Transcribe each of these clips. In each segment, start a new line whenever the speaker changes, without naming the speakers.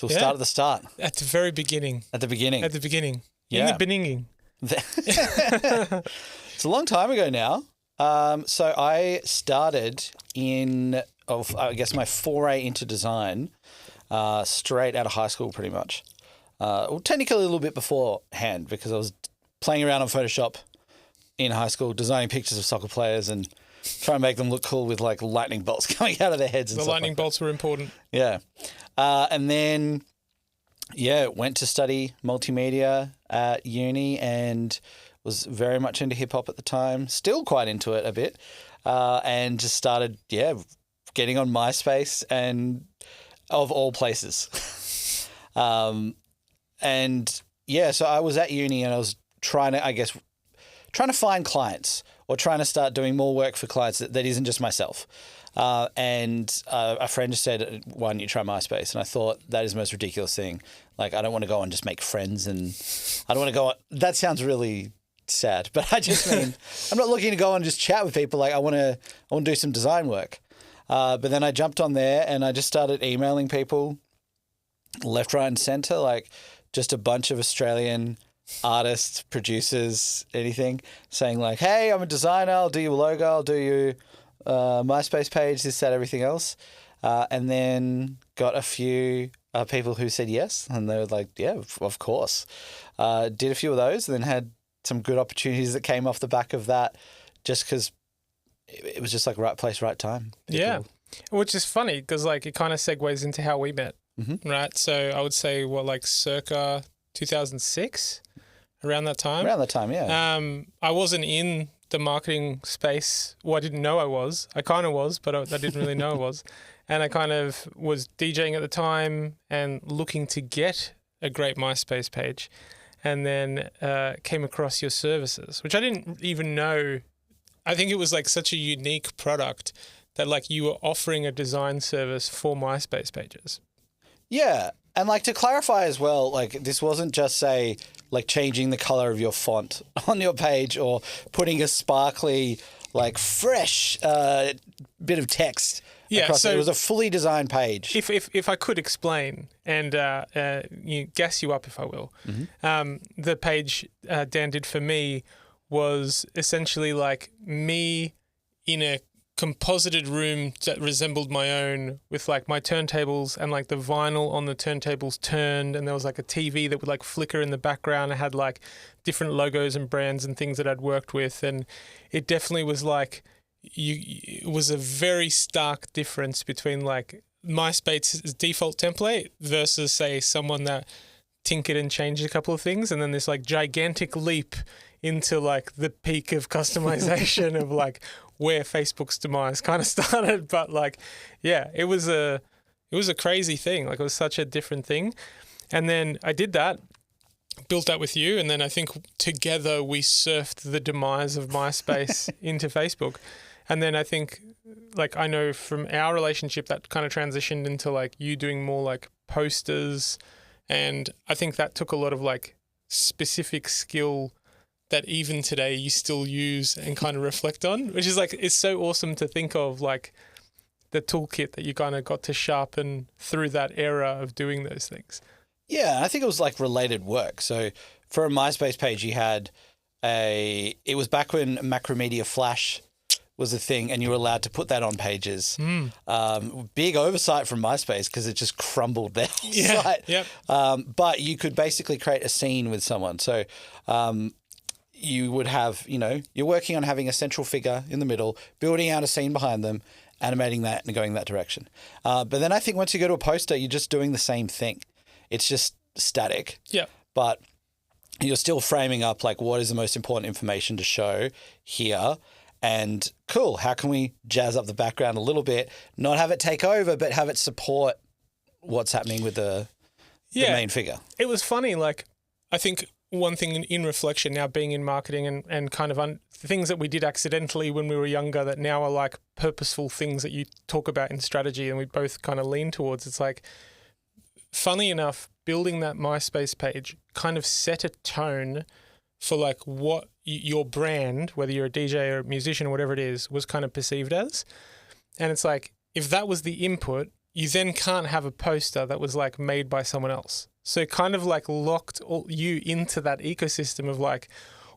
So we'll start at the start.
At the very beginning.
At the beginning.
At the beginning.
Yeah.
In the beginning.
It's a long time ago now. So I started I guess my foray into design straight out of high school pretty much. Well, technically a little bit beforehand because I was playing around on Photoshop in high school, designing pictures of soccer players and trying to make them look cool with like lightning bolts coming out of their heads. And
the lightning bolts were important.
Yeah. And then, went to study multimedia at uni and was very much into hip hop at the time, still quite into it a bit, and just started, getting on MySpace and of all places. So I was at uni and I was trying to find clients or trying to start doing more work for clients that isn't just myself. And a friend just said, why don't you try MySpace? And I thought that is the most ridiculous thing. Like, I don't want to go and just make friends and I don't want to go on. That sounds really sad, but I just mean, I'm not looking to go and just chat with people. Like I want to do some design work. But then I jumped on there and I just started emailing people left, right and center, like just a bunch of Australian artists, producers, anything, saying like, hey, I'm a designer. I'll do your logo. I'll do you MySpace page, this, that, everything else. And then got a few people who said yes. And they were like, yeah, of course. Did a few of those and then had some good opportunities that came off the back of that just because it was just like right place, right time.
Yeah. Which is funny because like it kind of segues into how we met, right? So I would say circa 2006, around that time.
Around that time, yeah.
I wasn't in the marketing space. Well, I didn't know I was. I kind of was, but I didn't really know I was. And I kind of was DJing at the time and looking to get a great MySpace page. And then came across your services, which I didn't even know. I think it was like such a unique product that like you were offering a design service for MySpace pages. Yeah.
And like to clarify as well, like this wasn't just say like changing the color of your font on your page or putting a sparkly, like fresh bit of text.
Yeah, so
it was a fully designed page.
If I could explain and gas you up if I will, the page Dan did for me was essentially like me in a composited room that resembled my own with like my turntables and like the vinyl on the turntables turned and there was like a TV that would like flicker in the background. It had like different logos and brands and things that I'd worked with and it definitely was like it was a very stark difference between like MySpace's default template versus say someone that tinkered and changed a couple of things and then this like gigantic leap into like the peak of customization of like where Facebook's demise kind of started. But like, yeah, it was a crazy thing. Like it was such a different thing. And then I did that, built that with you. And then I think together we surfed the demise of MySpace into Facebook. And then I think like I know from our relationship that kind of transitioned into like you doing more like posters. And I think that took a lot of like specific skill that even today you still use and kind of reflect on, which is like, it's so awesome to think of like the toolkit that you kind of got to sharpen through that era of doing those things.
Yeah, I think it was like related work. So for a MySpace page, you had it was back when Macromedia Flash was a thing and you were allowed to put that on pages. Big oversight from MySpace because it just crumbled their whole site.
Yep.
But you could basically create a scene with someone. So you would have, you're working on having a central figure in the middle, building out a scene behind them, animating that and going that direction. But then I think once you go to a poster, you're just doing the same thing. It's just static.
Yeah.
But you're still framing up like what is the most important information to show here. And cool, how can we jazz up the background a little bit, not have it take over, but have it support what's happening with the main figure.
It was funny. Like, I think one thing in reflection now being in marketing and kind of things that we did accidentally when we were younger that now are like purposeful things that you talk about in strategy and we both kind of lean towards. It's like, funny enough, building that MySpace page kind of set a tone for like what your brand, whether you're a DJ or a musician or whatever it is, was kind of perceived as. And it's like, if that was the input you then can't have a poster that was like made by someone else. So it kind of like locked you into that ecosystem of like,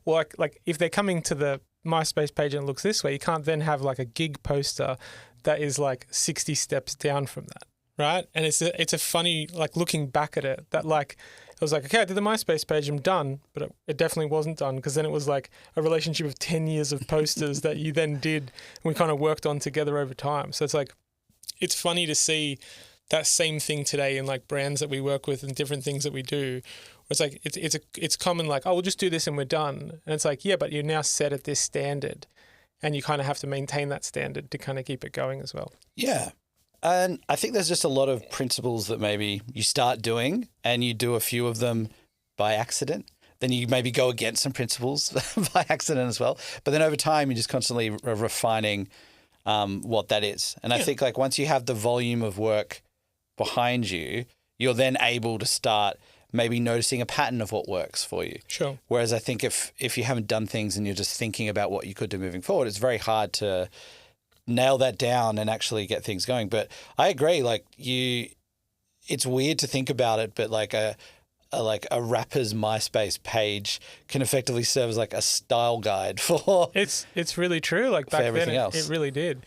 well, like if they're coming to the MySpace page and it looks this way, you can't then have like a gig poster that is like 60 steps down from that, right? And it's a funny, like looking back at it, that like, it was like, okay, I did the MySpace page, I'm done, but it definitely wasn't done, because then it was like a relationship of 10 years of posters that you then did, and we kind of worked on together over time. So it's like, it's funny to see that same thing today in like brands that we work with and different things that we do. It's like it's common, like, oh, we'll just do this and we're done. And it's like, yeah, but you're now set at this standard, and you kind of have to maintain that standard to kind of keep it going as well.
Yeah. And I think there's just a lot of principles that maybe you start doing and you do a few of them by accident. Then you maybe go against some principles by accident as well. But then over time, you're just constantly refining what that is. And I think like once you have the volume of work behind you, you're then able to start maybe noticing a pattern of what works for you.
Sure.
Whereas I think if you haven't done things and you're just thinking about what you could do moving forward, it's very hard to nail that down and actually get things going. But I agree, like it's weird to think about it, but like a rapper's MySpace page can effectively serve as like a style guide for
it's really true. Like back then it really did.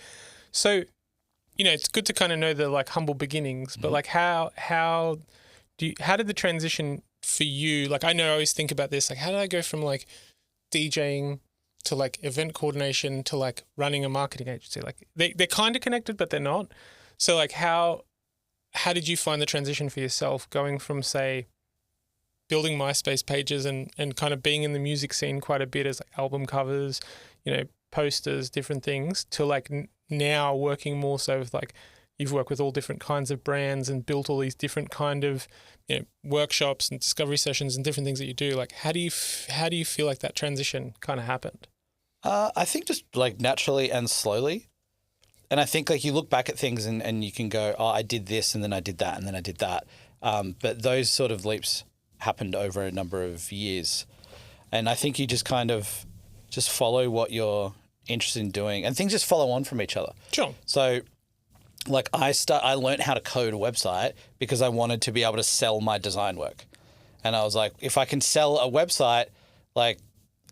So, it's good to kind of know the like humble beginnings, but like how did the transition for you, like I know I always think about this, like how did I go from like DJing to like event coordination to like running a marketing agency? Like they're kind of connected, but they're not. So like how did you find the transition for yourself going from, say, building MySpace pages and kind of being in the music scene quite a bit as like album covers, posters, different things, to like now working more so with like, you've worked with all different kinds of brands and built all these different kind of, workshops and discovery sessions and different things that you do. Like, how do you feel like that transition kind of happened?
I think just like naturally and slowly. And I think like you look back at things and you can go, oh, I did this and then I did that and then I did that. But those sort of leaps happened over a number of years. And I think you just kind of just follow what you're interested in doing, and things just follow on from each other.
Sure.
So like I learned how to code a website because I wanted to be able to sell my design work. And I was like, if I can sell a website, like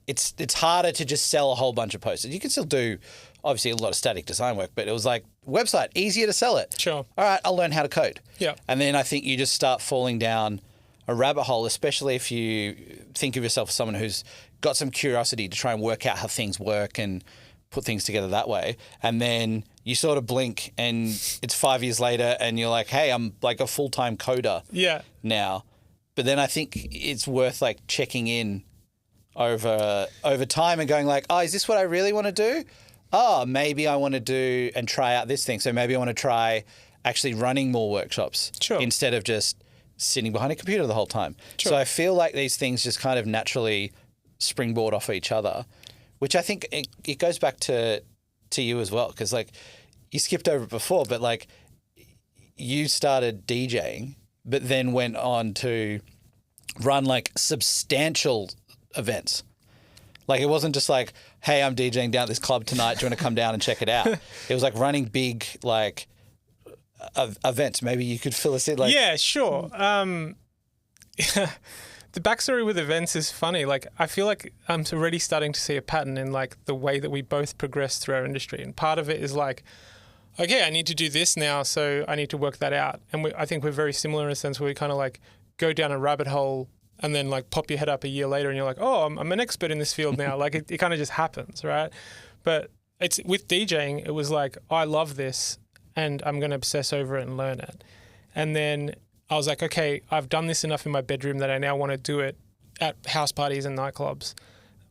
it's harder to just sell a whole bunch of posters. You can still do obviously a lot of static design work, but it was like website, easier to sell it.
Sure.
All right, I'll learn how to code.
Yeah.
And then I think you just start falling down a rabbit hole, especially if you think of yourself as someone who's got some curiosity to try and work out how things work and put things together that way. And then you sort of blink and it's 5 years later and you're like, hey, I'm like a full-time coder now. But then I think it's worth like checking in over time and going like, oh, is this what I really want to do? Oh, maybe I want to do and try out this thing. So maybe I want to try actually running more workshops instead of just sitting behind a computer the whole time. Sure. So I feel like these things just kind of naturally springboard off each other, which I think it goes back to you as well, because like you skipped over it before, but like you started DJing, but then went on to run like substantial events. Like it wasn't just like, hey, I'm DJing down at this club tonight. Do you want to come down and check it out? It was like running big like events. Maybe you could fill us in. Like,
yeah, sure. The backstory with events is funny. Like I feel like I'm already starting to see a pattern in like the way that we both progress through our industry. And part of it is like, okay, I need to do this now, so I need to work that out. And I think we're very similar in a sense where we kind of like go down a rabbit hole and then like pop your head up a year later and you're like, oh, I'm an expert in this field now. Like it kind of just happens, right? But it's with DJing, it was like, oh, I love this and I'm going to obsess over it and learn it. And then I was like, okay, I've done this enough in my bedroom that I now want to do it at house parties and nightclubs.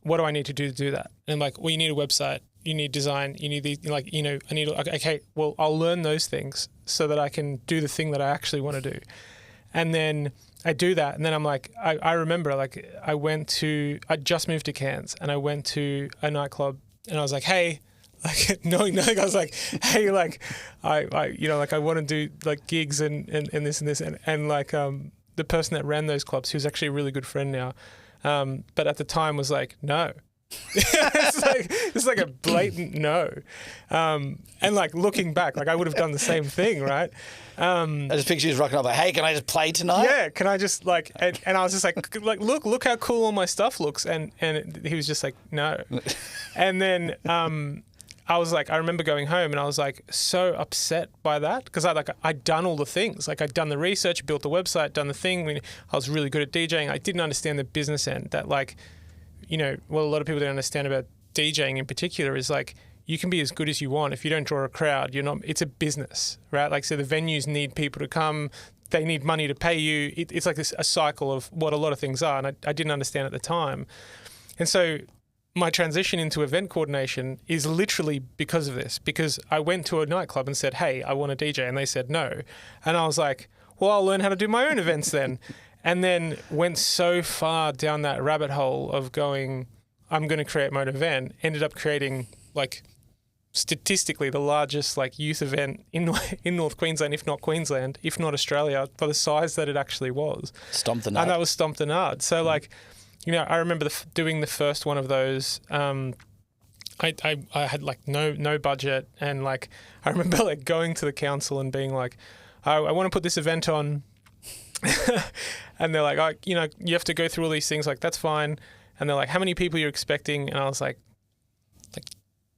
What do I need to do that? And I'm like, well, you need a website, you need design, you need these, like, I need, okay, well, I'll learn those things so that I can do the thing that I actually want to do. And then I do that. And then I'm like, I remember like I just moved to Cairns and I went to a nightclub and I was like, hey, like knowing, I was like, hey, like I want to do like gigs and this and this. And like the person that ran those clubs, who's actually a really good friend now, but at the time was like, no, it's like a blatant no. And like looking back, like I would have done the same thing, right?
I just picture you rocking up like, hey, can I just play tonight?
Yeah, can I just like, and I was just like look how cool all my stuff looks, and he was just like, no. And then I was like, I remember going home and I was like so upset by that because I'd done all the things. Like I'd done the research, built the website, done the thing. I was really good at DJing. I didn't understand the business end that like, you know, what a lot of people don't understand about DJing in particular is like, you can be as good as you want. If you don't draw a crowd, it's a business, right? Like, so the venues need people to come. They need money to pay you. It's like a cycle of what a lot of things are. And I didn't understand at the time. And so my transition into event coordination is literally because of this, because I went to a nightclub and said, hey, I want to DJ. And they said no. And I was like, well, I'll learn how to do my own events then. And then went so far down that rabbit hole of going, I'm going to create my own event, ended up creating like statistically the largest like youth event in North Queensland, if not Queensland, if not Australia, for the size that it actually was.
Stomped the Nard.
And that was Stomped the Nard. So like, you know, I remember doing the first one of those. I had like no budget, and like I remember like going to the council and being like, I want to put this event on, and they're like, oh, you know, you have to go through all these things. Like that's fine. And they're like, how many people are you expecting? And I was like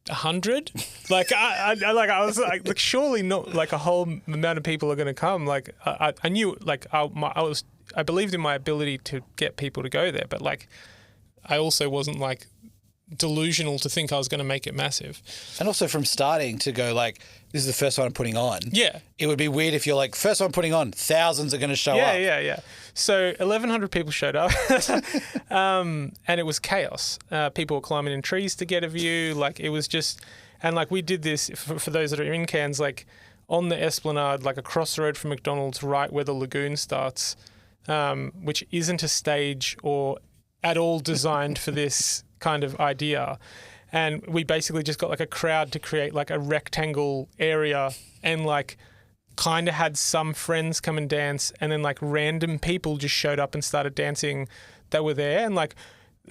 100. Like I was like surely not like a whole amount of people are going to come. Like I knew like I believed in my ability to get people to go there, but like I also wasn't like delusional to think I was going to make it massive.
And also from starting to go like, this is the first one I'm putting on.
Yeah. It
would be weird if you're like, first one I'm putting on, thousands are going to show up.
Yeah. So 1,100 people showed up and it was chaos. People were climbing in trees to get a view. Like it was just, and like we did this for those that are in Cairns, like on the Esplanade, like across the road from McDonald's, right where the lagoon starts, which isn't a stage or at all designed for this kind of idea. And we basically just got like a crowd to create like a rectangle area and like kind of had some friends come and dance, and then like random people just showed up and started dancing that were there. And like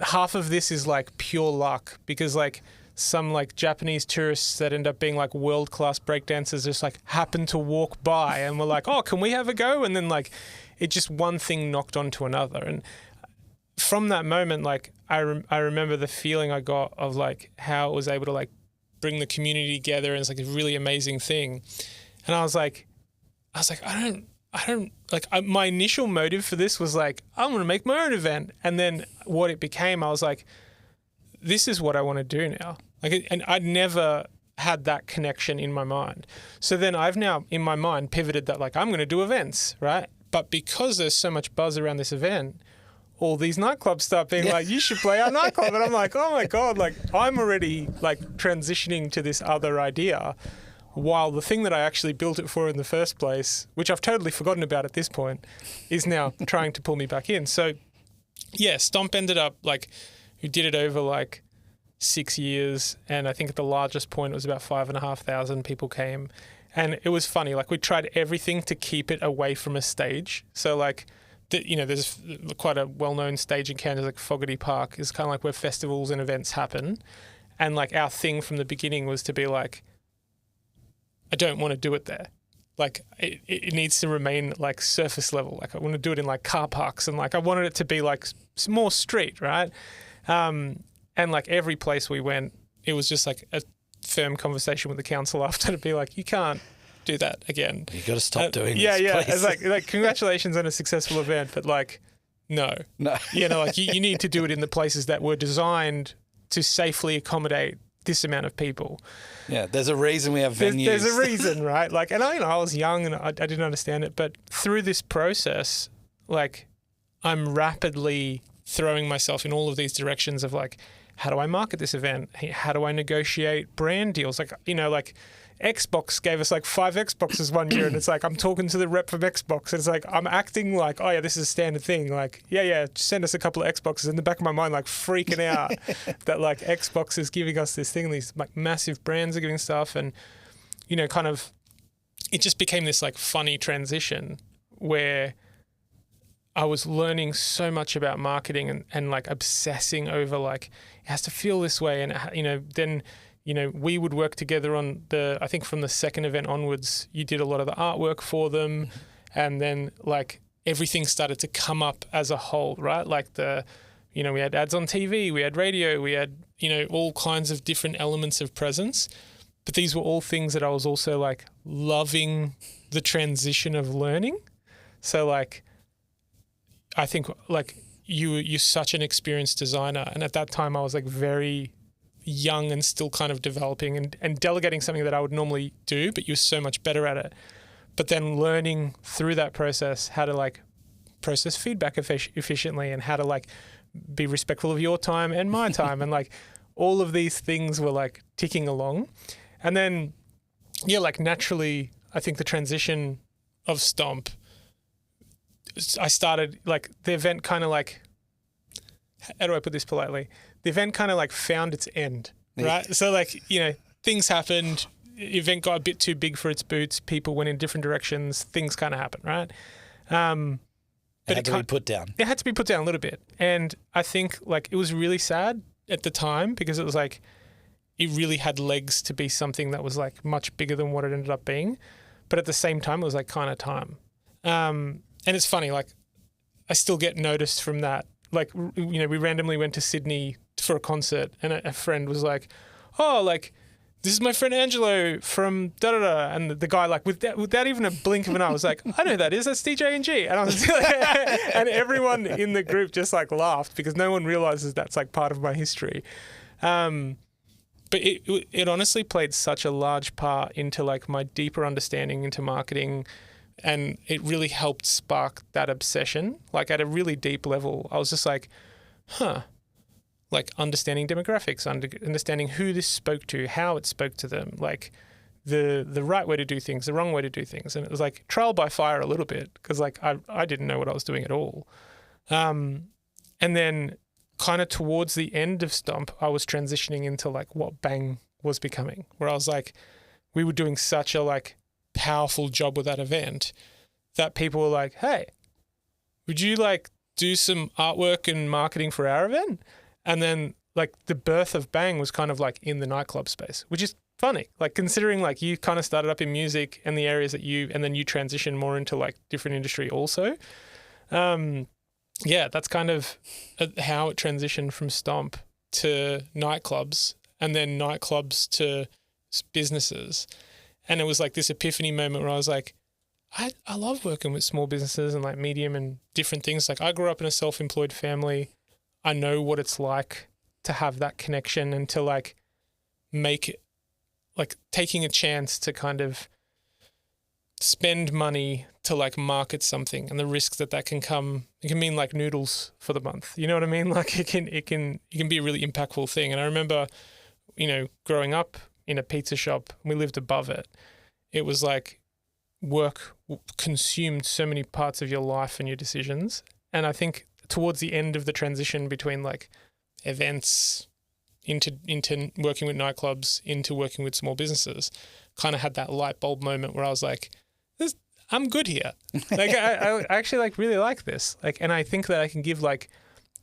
half of this is like pure luck because like some like Japanese tourists that end up being like world-class breakdancers just like happened to walk by and were like, oh, can we have a go? And then like it just one thing knocked onto another. And from that moment, like I remember the feeling I got of like how it was able to like bring the community together, and it's like a really amazing thing. And I was like, I don't like my initial motive for this was like, I'm going to make my own event. And then what it became, I was like, this is what I want to do now. Like, and I'd never had that connection in my mind. So then I've now in my mind pivoted that like, I'm going to do events, right? But because there's so much buzz around this event, all these nightclubs start being like, you should play our nightclub. And I'm like, oh my God, like I'm already like transitioning to this other idea, while the thing that I actually built it for in the first place, which I've totally forgotten about at this point, is now trying to pull me back in. So yeah, Stomp ended up like, we did it over like 6 years. And I think at the largest point, it was about 5,500 people came. And it was funny, like we tried everything to keep it away from a stage. So like, there's quite a well-known stage in Canada, like Fogarty Park, is kind of like where festivals and events happen. And like our thing from the beginning was to be like, I don't want to do it there. Like it needs to remain like surface level. Like I want to do it in like car parks, and like I wanted it to be like more street, right? And like every place we went, it was just like a firm conversation with the council after to be like, you can't do that again.
You got to stop doing this.
Yeah.
Please.
It's like congratulations on a successful event, but like no. Like you need to do it in the places that were designed to safely accommodate this amount of people.
Yeah, there's a reason we have venues.
There's a reason, right? Like, and I was young and I didn't understand it, but through this process, like I'm rapidly throwing myself in all of these directions of like, how do I market this event? How do I negotiate brand deals? Like, like Xbox gave us like 5 Xboxes one year, and it's like I'm talking to the rep from Xbox, and it's like I'm acting like, oh yeah, this is a standard thing. Like, yeah, send us a couple of Xboxes. In the back of my mind, like freaking out that like Xbox is giving us this thing. These like massive brands are giving stuff, and kind of, it just became this like funny transition where I was learning so much about marketing and like obsessing over like it has to feel this way, and then we would work together on I think from the second event onwards, you did a lot of the artwork for them, and then like everything started to come up as a whole, right? Like we had ads on TV, we had radio, we had all kinds of different elements of presence, but these were all things that I was also like loving the transition of learning. So like, I think like you're such an experienced designer, and at that time I was like very young and still kind of developing and delegating something that I would normally do, but you're so much better at it. But then learning through that process how to like process feedback efficiently, and how to like be respectful of your time and my time, and like all of these things were like ticking along. And then like naturally I think the transition of Stomp, I started like the event kind of like, how do I put this politely? The event kind of like found its end, right? So like, things happened, the event got a bit too big for its boots, people went in different directions, things kind of happened, right?
But it had to be put down.
It had to be put down a little bit. And I think like it was really sad at the time, because it was like, it really had legs to be something that was like much bigger than what it ended up being. But at the same time, it was like kind of time. And it's funny, like I still get noticed from that. Like, we randomly went to Sydney for a concert, and a friend was like, oh, like, this is my friend Angelo from da-da-da. And the guy, like, without even a blink of an eye, was like, I know who that is. That's DJ NG. And I was like, and everyone in the group just like laughed, because no one realizes that's like part of my history. But it honestly played such a large part into like my deeper understanding into marketing. And it really helped spark that obsession. Like at a really deep level, I was just like, like understanding demographics, understanding who this spoke to, how it spoke to them, like the right way to do things, the wrong way to do things. And it was like trial by fire a little bit, because like I didn't know what I was doing at all. And then kind of towards the end of Stomp, I was transitioning into like what Bang was becoming, where I was like, we were doing such a like powerful job with that event that people were like, hey, would you like do some artwork and marketing for our event? And then like the birth of Bang was kind of like in the nightclub space, which is funny, like considering like you kind of started up in music and the areas that and then you transition more into like different industry also. That's kind of how it transitioned from Stomp to nightclubs, and then nightclubs to businesses. And it was like this epiphany moment where I was like, I love working with small businesses and like medium and different things. Like I grew up in a self-employed family. I know what it's like to have that connection and to like make it, like taking a chance to kind of spend money to like market something, and the risks that can come. It can mean like noodles for the month. You know what I mean? Like it can be a really impactful thing. And I remember, growing up in a pizza shop, we lived above it. It was like work consumed so many parts of your life and your decisions. And I think towards the end of the transition between like events into working with nightclubs, into working with small businesses, kind of had that light bulb moment where I was like, I'm good here. Like I actually like really like this. Like, and I think that I can give like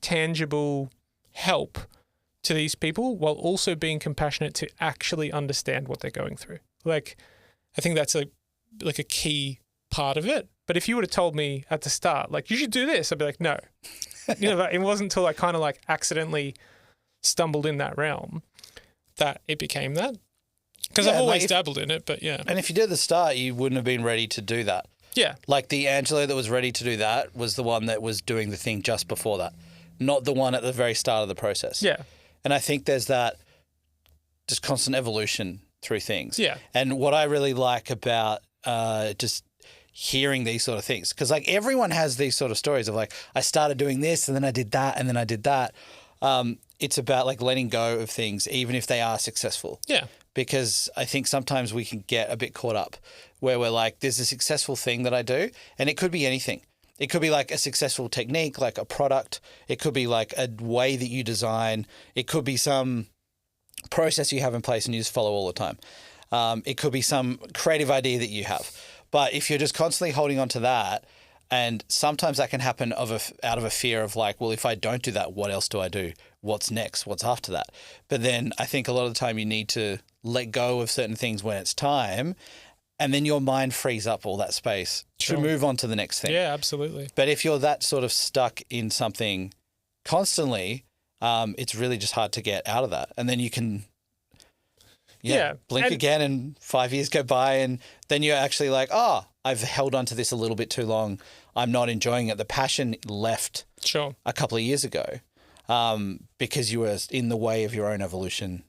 tangible help to these people while also being compassionate to actually understand what they're going through. Like, I think that's like a key part of it. But if you would have told me at the start, like, you should do this, I'd be like, no. It wasn't until I kind of like accidentally stumbled in that realm that it became that. Because I've always dabbled in it, but yeah.
And if you did at the start, you wouldn't have been ready to do that.
Yeah.
Like the Angelo that was ready to do that was the one that was doing the thing just before that, not the one at the very start of the process.
Yeah.
And I think there's that just constant evolution through things.
Yeah.
And what I really like about just hearing these sort of things, because like everyone has these sort of stories of like, I started doing this and then I did that and then I did that. It's about like letting go of things, even if they are successful.
Yeah.
Because I think sometimes we can get a bit caught up where we're like, there's a successful thing that I do, and it could be anything. It could be like a successful technique, like a product. It could be like a way that you design. It could be some process you have in place and you just follow all the time. It could be some creative idea that you have. But if you're just constantly holding on to that And sometimes that can happen out of a fear of like, well, if I don't do that, what else do I do? What's next? What's after that? But then I think a lot of the time you need to let go of certain things when it's time, and then your mind frees up all that space to move on to the next thing.
Yeah, absolutely.
But if you're that sort of stuck in something constantly, it's really just hard to get out of that. And then you can blink again and 5 years go by, and then you're actually like, oh, I've held on to this a little bit too long. I'm not enjoying it. The passion left a couple of years ago because you were in the way of your own evolution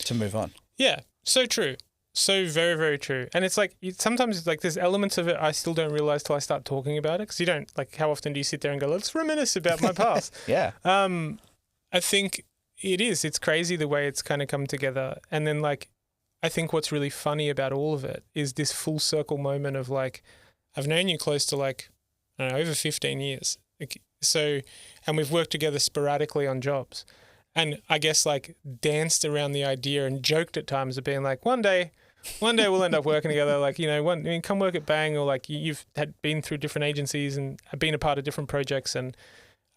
to move on.
Yeah, so true. So very, very true. And it's like sometimes it's like there's elements of it I still don't realize till I start talking about it, because you don't, like, how often do you sit there and go, let's reminisce about my past?
Yeah.
I think it's crazy the way it's kind of come together. And then like, I think what's really funny about all of it is this full circle moment of like, I've known you close to like, I don't know, over 15 years. So, and we've worked together sporadically on jobs. And I guess like danced around the idea and joked at times of being like, one day we'll end up working together. Like, come work at Bang, or like you've been through different agencies and been a part of different projects. And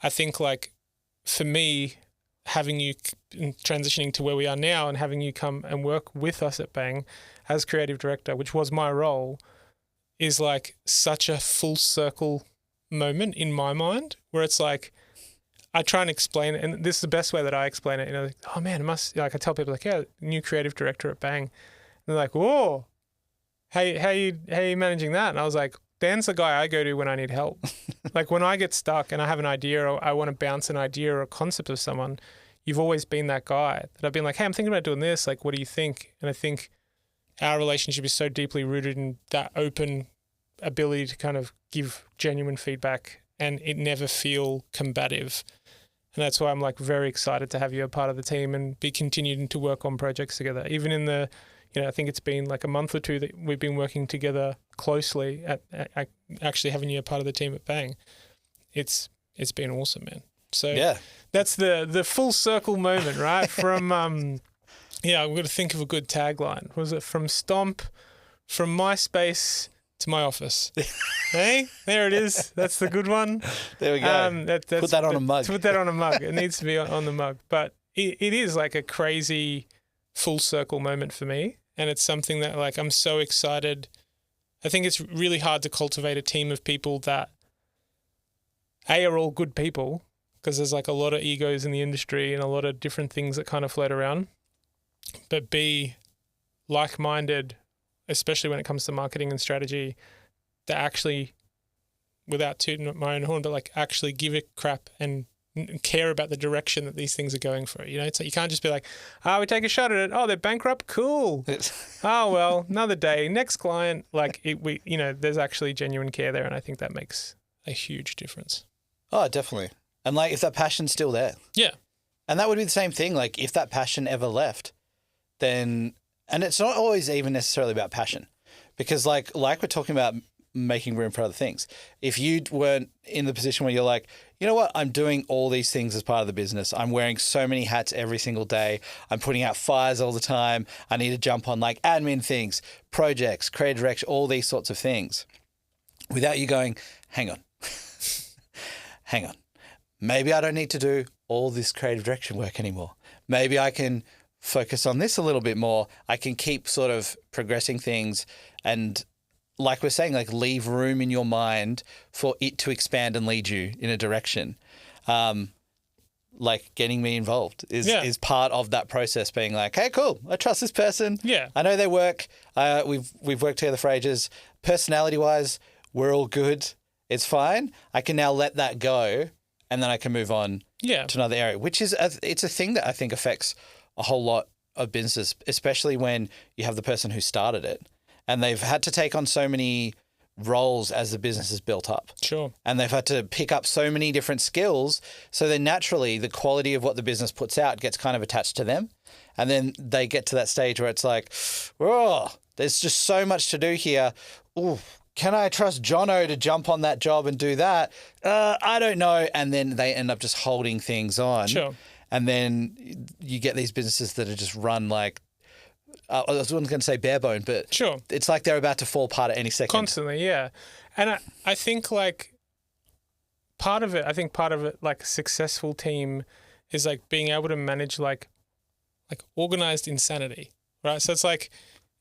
I think like for me, having you transitioning to where we are now and having you come and work with us at Bang as creative director, which was my role, is like such a full circle moment in my mind, where it's like, I try and explain it, and this is the best way that I explain it. Like, oh man, it must, like, I tell people like, yeah, new creative director at Bang. And they're like, whoa, how you managing that? And I was like, Dan's the guy I go to when I need help. Like when I get stuck and I have an idea, or I want to bounce an idea or a concept of someone, you've always been that guy that I've been like, hey, I'm thinking about doing this. Like, what do you think? And I think our relationship is so deeply rooted in that open ability to kind of give genuine feedback and it never feel combative. And that's why I'm like very excited to have you a part of the team and be continuing to work on projects together. Even in the, I think it's been like a month or two that we've been working together closely at actually having you a part of the team at Bang. It's been awesome, man. So yeah, that's the full circle moment, right? From I've got to think of a good tagline. Was it from Stomp, from MySpace to my office? Hey, there it is. That's the good one.
There we go. Put that on a mug.
Put that on a mug. It needs to be on the mug. But it is like a crazy full circle moment for me. And it's something that like I'm so excited. I think it's really hard to cultivate a team of people that are all good people, because there's like a lot of egos in the industry and a lot of different things that kind of float around. But B, like-minded, especially when it comes to marketing and strategy, that actually, without tooting my own horn, but like actually give a crap and care about the direction that these things are going for. It's like you can't just be like, we take a shot at it. Oh, they're bankrupt. Cool. Oh, well, another day. Next client. Like there's actually genuine care there, and I think that makes a huge difference.
Oh, definitely. And like if that passion's still there.
Yeah.
And that would be the same thing. Like if that passion ever left, then, and it's not always even necessarily about passion, because like we're talking about making room for other things. If you weren't in the position where you're like, you know what, I'm doing all these things as part of the business. I'm wearing so many hats every single day. I'm putting out fires all the time. I need to jump on like admin things, projects, creative direction, all these sorts of things. Without you going, hang on. Maybe I don't need to do all this creative direction work anymore. Maybe I can focus on this a little bit more. I can keep sort of progressing things and, like we're saying, like leave room in your mind for it to expand and lead you in a direction. Like getting me involved is part of that process, being like, hey, cool, I trust this person.
Yeah.
I know they work. We've worked together for ages. Personality-wise, we're all good. It's fine. I can now let that go, and then I can move on to another area, which is it's a thing that I think affects a whole lot of businesses, especially when you have the person who started it and they've had to take on so many roles as the business is built up.
Sure.
And they've had to pick up so many different skills. So then naturally the quality of what the business puts out gets kind of attached to them. And then they get to that stage where it's like, oh, there's just so much to do here. Ooh, can I trust Jono to jump on that job and do that? I don't know. And then they end up just holding things on.
Sure.
And then you get these businesses that are just run like, I wasn't going to say bare bone, but
sure,
it's like they're about to fall apart at any second.
Constantly, yeah. And I think like part of it, like a successful team is like being able to manage like organized insanity, right? So it's like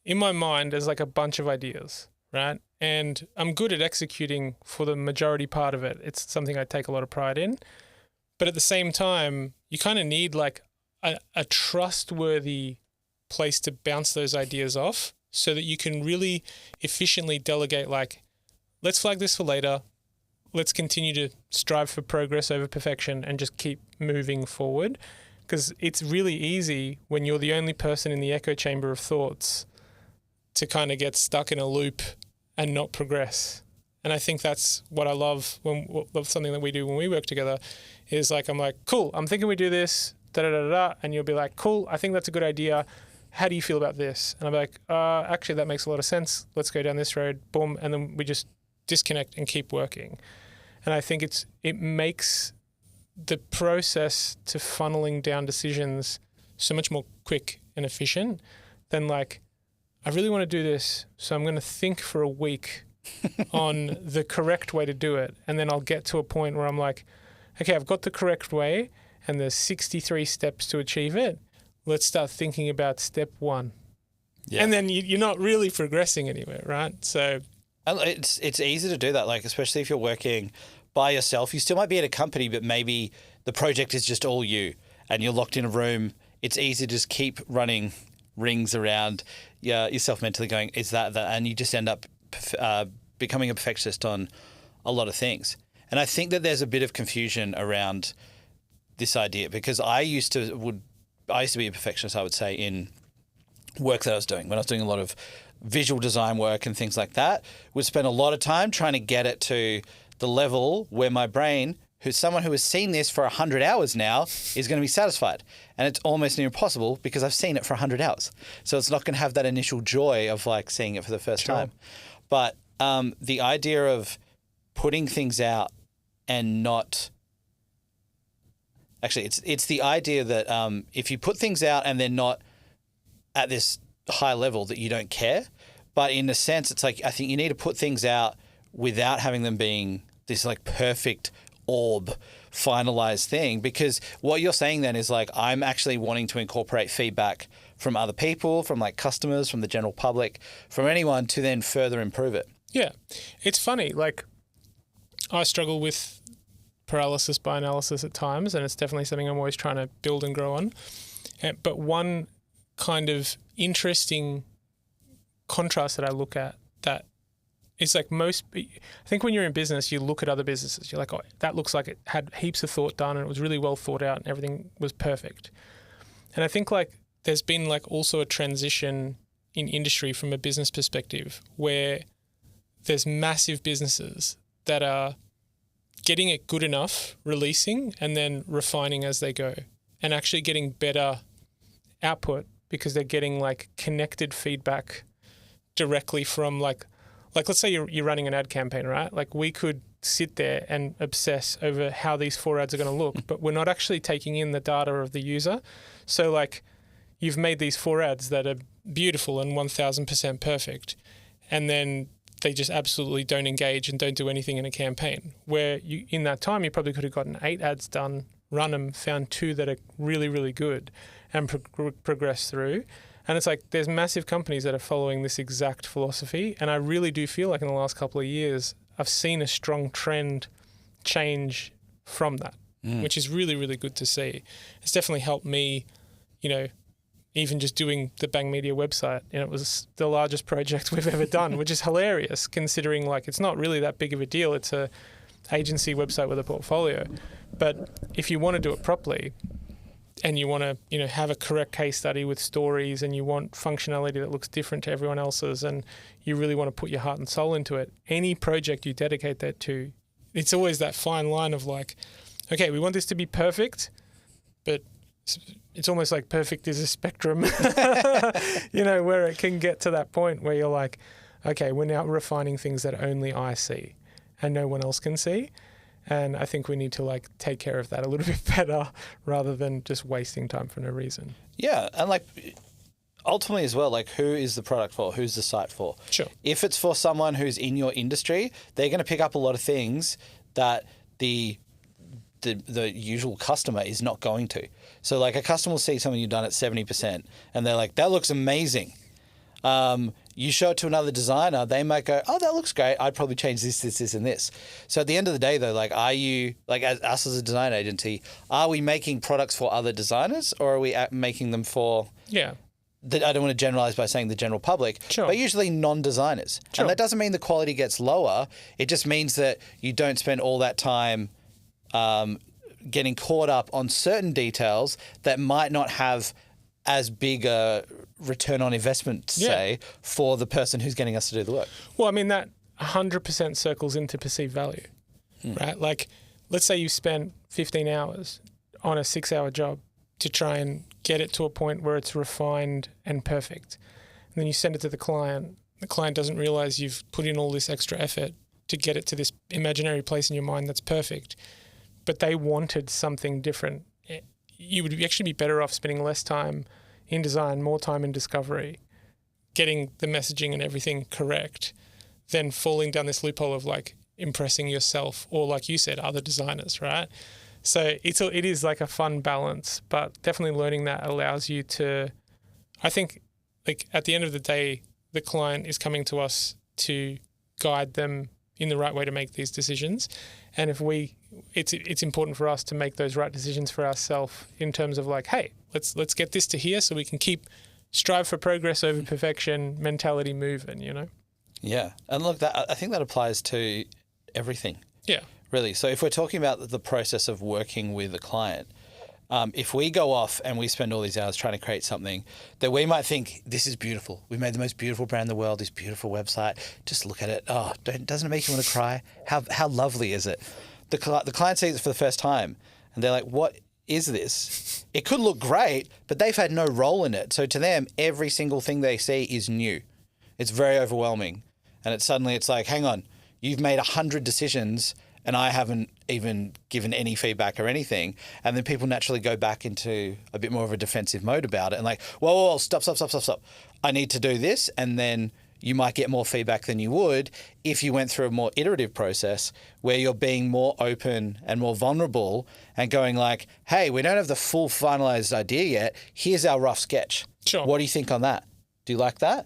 in my mind, there's like a bunch of ideas, right? And I'm good at executing for the majority part of it. It's something I take a lot of pride in. But at the same time, you kind of need like a trustworthy place to bounce those ideas off so that you can really efficiently delegate, like, let's flag this for later. Let's continue to strive for progress over perfection and just keep moving forward. Because it's really easy when you're the only person in the echo chamber of thoughts to kind of get stuck in a loop and not progress. And I think that's what I love something that we do when we work together is like, I'm like, cool, I'm thinking we do this, da-da-da-da-da. And you'll be like, cool, I think that's a good idea. How do you feel about this? And I'm like, actually, that makes a lot of sense. Let's go down this road, boom. And then we just disconnect and keep working. And I think it makes the process to funneling down decisions so much more quick and efficient than like, I really want to do this, so I'm going to think for a week on the correct way to do it. And then I'll get to a point where I'm like, okay, I've got the correct way and there's 63 steps to achieve it. Let's start thinking about step 1. Yeah. And then you're not really progressing anywhere, right? So
it's easy to do that, like especially if you're working by yourself. You still might be at a company, but maybe the project is just all you and you're locked in a room. It's easy to just keep running rings around yourself mentally going, is that? And you just end up becoming a perfectionist on a lot of things. And I think that there's a bit of confusion around this idea because I used to be a perfectionist, I would say, in work that I was doing. When I was doing a lot of visual design work and things like that, would spend a lot of time trying to get it to the level where my brain, who's someone who has seen this for 100 hours now, is going to be satisfied. And it's almost impossible because I've seen it for 100 hours. So it's not going to have that initial joy of like seeing it for the first time. But the idea of putting things out and not... Actually, it's the idea that if you put things out and they're not at this high level that you don't care. But in a sense, it's like, I think you need to put things out without having them being this like perfect orb finalized thing, because what you're saying then is like, I'm actually wanting to incorporate feedback from other people, from like customers, from the general public, from anyone to then further improve it.
Yeah. It's funny. Like I struggle with paralysis by analysis at times, and it's definitely something I'm always trying to build and grow on. But one kind of interesting contrast that I look at that is like I think when you're in business, you look at other businesses, you're like, oh, that looks like it had heaps of thought done and it was really well thought out and everything was perfect. And I think like there's been like also a transition in industry from a business perspective where there's massive businesses that are getting it good enough, releasing and then refining as they go and actually getting better output because they're getting like connected feedback directly from like let's say you're running an ad campaign, right? Like we could sit there and obsess over how these 4 ads are going to look, but we're not actually taking in the data of the user. So like you've made these 4 ads that are beautiful and 1000% perfect, and then they just absolutely don't engage and don't do anything in a campaign. Where you in that time, you probably could have gotten 8 ads done, run them, found 2 that are really, really good and progress through. And it's like there's massive companies that are following this exact philosophy. And I really do feel like in the last couple of years, I've seen a strong trend change from that, which is really, really good to see. It's definitely helped me, even just doing the Bang Media website. It was the largest project we've ever done, which is hilarious considering like it's not really that big of a deal. It's a agency website with a portfolio. But if you want to do it properly, and you want to, have a correct case study with stories, and you want functionality that looks different to everyone else's, and you really want to put your heart and soul into it, any project you dedicate that to, it's always that fine line of like, okay, we want this to be perfect, but it's almost like perfect is a spectrum, where it can get to that point where you're like, okay, we're now refining things that only I see and no one else can see. And I think we need to like take care of that a little bit better rather than just wasting time for no reason.
Yeah. And like ultimately as well, like who is the product for? Who's the site for?
Sure.
If it's for someone who's in your industry, they're going to pick up a lot of things that the usual customer is not going to. So like a customer will see something you've done at 70% and they're like, that looks amazing. You show it to another designer, they might go, oh, that looks great. I'd probably change this, and this. So at the end of the day though, like, are you, like as us as a design agency, are we making products for other designers or are we making them for...
Yeah.
I don't want to generalize by saying the general public,
Sure.
but usually non-designers.
Sure.
And that doesn't mean the quality gets lower. It just means that you don't spend all that time getting caught up on certain details that might not have as big a return on investment, say, for the person who's getting us to do the work.
Well, I mean, that 100% circles into perceived value, right? Like, let's say you spent 15 hours on a 6-hour job to try and get it to a point where it's refined and perfect. And then you send it to the client. The client doesn't realize you've put in all this extra effort to get it to this imaginary place in your mind that's perfect. But they wanted something different. You would actually be better off spending less time in design, more time in discovery, getting the messaging and everything correct, than falling down this loophole of like impressing yourself or, like you said, other designers, right? So it is like a fun balance, but definitely learning that allows you to, I think, like at the end of the day, the client is coming to us to guide them in the right way to make these decisions. And if it's important for us to make those right decisions for ourselves in terms of like, hey, let's get this to here so we can keep strive for progress over perfection mentality moving, you know?
Yeah. And look, I think that applies to everything.
Yeah.
Really. So if we're talking about the process of working with a client, if we go off and we spend all these hours trying to create something that we might think, this is beautiful. We made the most beautiful brand in the world, this beautiful website. Just look at it. Oh, doesn't it make you want to cry? How lovely is it? The client sees it for the first time and they're like, what is this? It could look great, but they've had no role in it. So to them, every single thing they see is new. It's very overwhelming. And it's like, hang on, you've made 100 decisions and I haven't even given any feedback or anything. And then people naturally go back into a bit more of a defensive mode about it and like, whoa, stop. I need to do this. And then you might get more feedback than you would if you went through a more iterative process where you're being more open and more vulnerable and going like, hey, we don't have the full finalized idea yet. Here's our rough sketch.
Sure.
What do you think on that? Do you like that?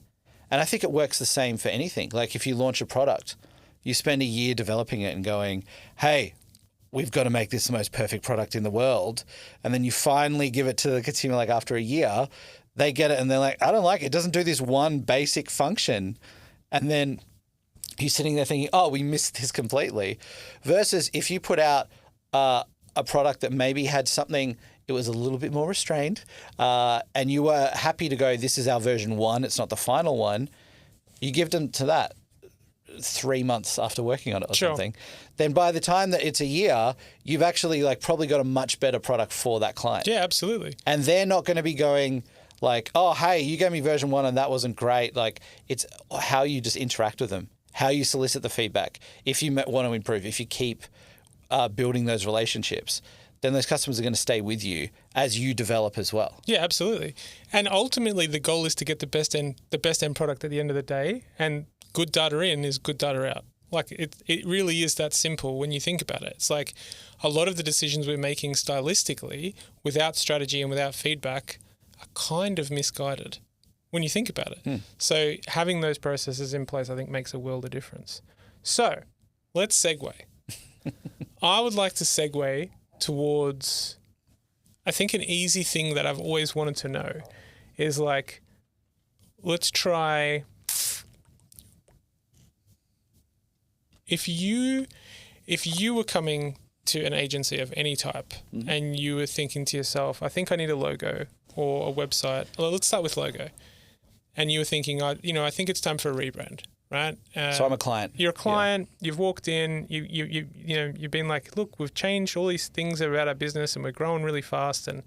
And I think it works the same for anything. Like if you launch a product, you spend a year developing it and going, hey, we've got to make this the most perfect product in the world. And then you finally give it to the consumer like after a year, they get it and they're like, I don't like it. It doesn't do this one basic function. And then you're sitting there thinking, oh, we missed this completely. Versus if you put out a product that maybe had something, it was a little bit more restrained, and you were happy to go, this is our version 1, it's not the final one. You give them to that 3 months after working on it or something. Then by the time that it's a year, you've actually like probably got a much better product for that client.
Yeah, absolutely.
And they're not going to be going like, oh, hey, you gave me version 1 and that wasn't great. Like it's how you just interact with them, how you solicit the feedback. If you want to improve, if you keep building those relationships, then those customers are going to stay with you as you develop as well.
Yeah, absolutely. And ultimately the goal is to get the best end product at the end of the day, and good data in is good data out. Like it really is that simple when you think about it. It's like a lot of the decisions we're making stylistically without strategy and without feedback are kind of misguided when you think about it. So having those processes in place, I think, makes a world of difference. So let's segue. I would like to segue towards, I think an easy thing that I've always wanted to know is like, let's try, if you were coming to an agency of any type and you were thinking to yourself, I think I need a logo or a website. Well, let's start with logo. And you were thinking, I think it's time for a rebrand, right?
So I'm a client.
You're a client. Yeah. You've walked in. You've been like, look, we've changed all these things about our business and we're growing really fast, and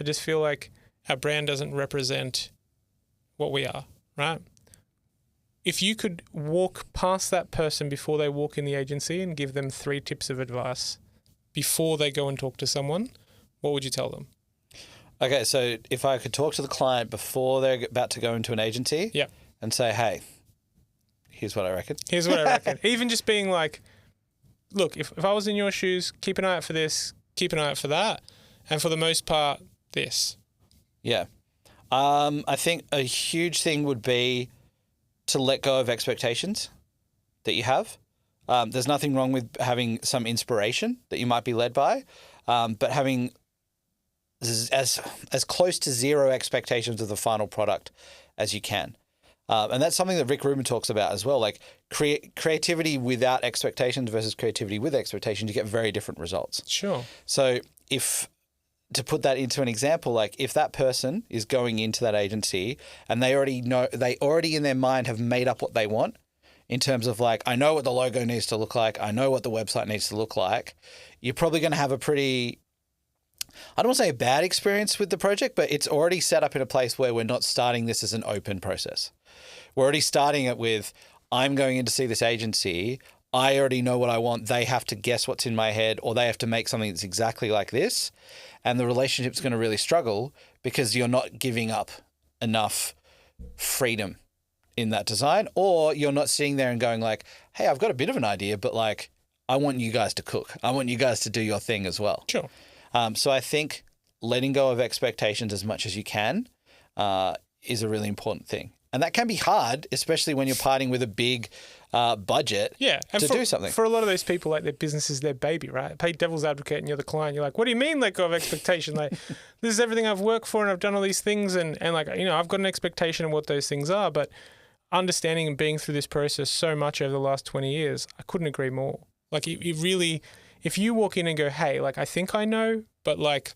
I just feel like our brand doesn't represent what we are, right? If you could walk past that person before they walk in the agency and give them 3 tips of advice before they go and talk to someone, what would you tell them?
Okay, so if I could talk to the client before they're about to go into an agency and say, hey, here's what I reckon.
Here's what I reckon. Even just being like, look, if I was in your shoes, keep an eye out for this, keep an eye out for that. And for the most part, this.
Yeah. I think a huge thing would be to let go of expectations that you have. There's nothing wrong with having some inspiration that you might be led by, but having as close to zero expectations of the final product as you can. And that's something that Rick Rubin talks about as well. Like creativity without expectations versus creativity with expectations, you get very different results.
Sure.
So to put that into an example, like if that person is going into that agency and they already in their mind have made up what they want in terms of like, I know what the logo needs to look like, I know what the website needs to look like, you're probably going to have a pretty, I don't want to say a bad experience with the project, but it's already set up in a place where we're not starting this as an open process. We're already starting it with, I'm going in to see this agency. I already know what I want. They have to guess what's in my head, or they have to make something that's exactly like this. And the relationship's going to really struggle because you're not giving up enough freedom in that design, or you're not sitting there and going like, hey, I've got a bit of an idea, but like, I want you guys to cook. I want you guys to do your thing as well.
Sure.
So I think letting go of expectations as much as you can is a really important thing. And that can be hard, especially when you're parting with a big budget to do something.
For a lot of those people, like their business is their baby, right? Play devil's advocate and you're the client. You're like, what do you mean let go of expectation? Like, this is everything I've worked for and I've done all these things and like, you know, I've got an expectation of what those things are. But understanding and being through this process so much over the last 20 years, I couldn't agree more. Like it really, if you walk in and go, hey, like I think I know, but like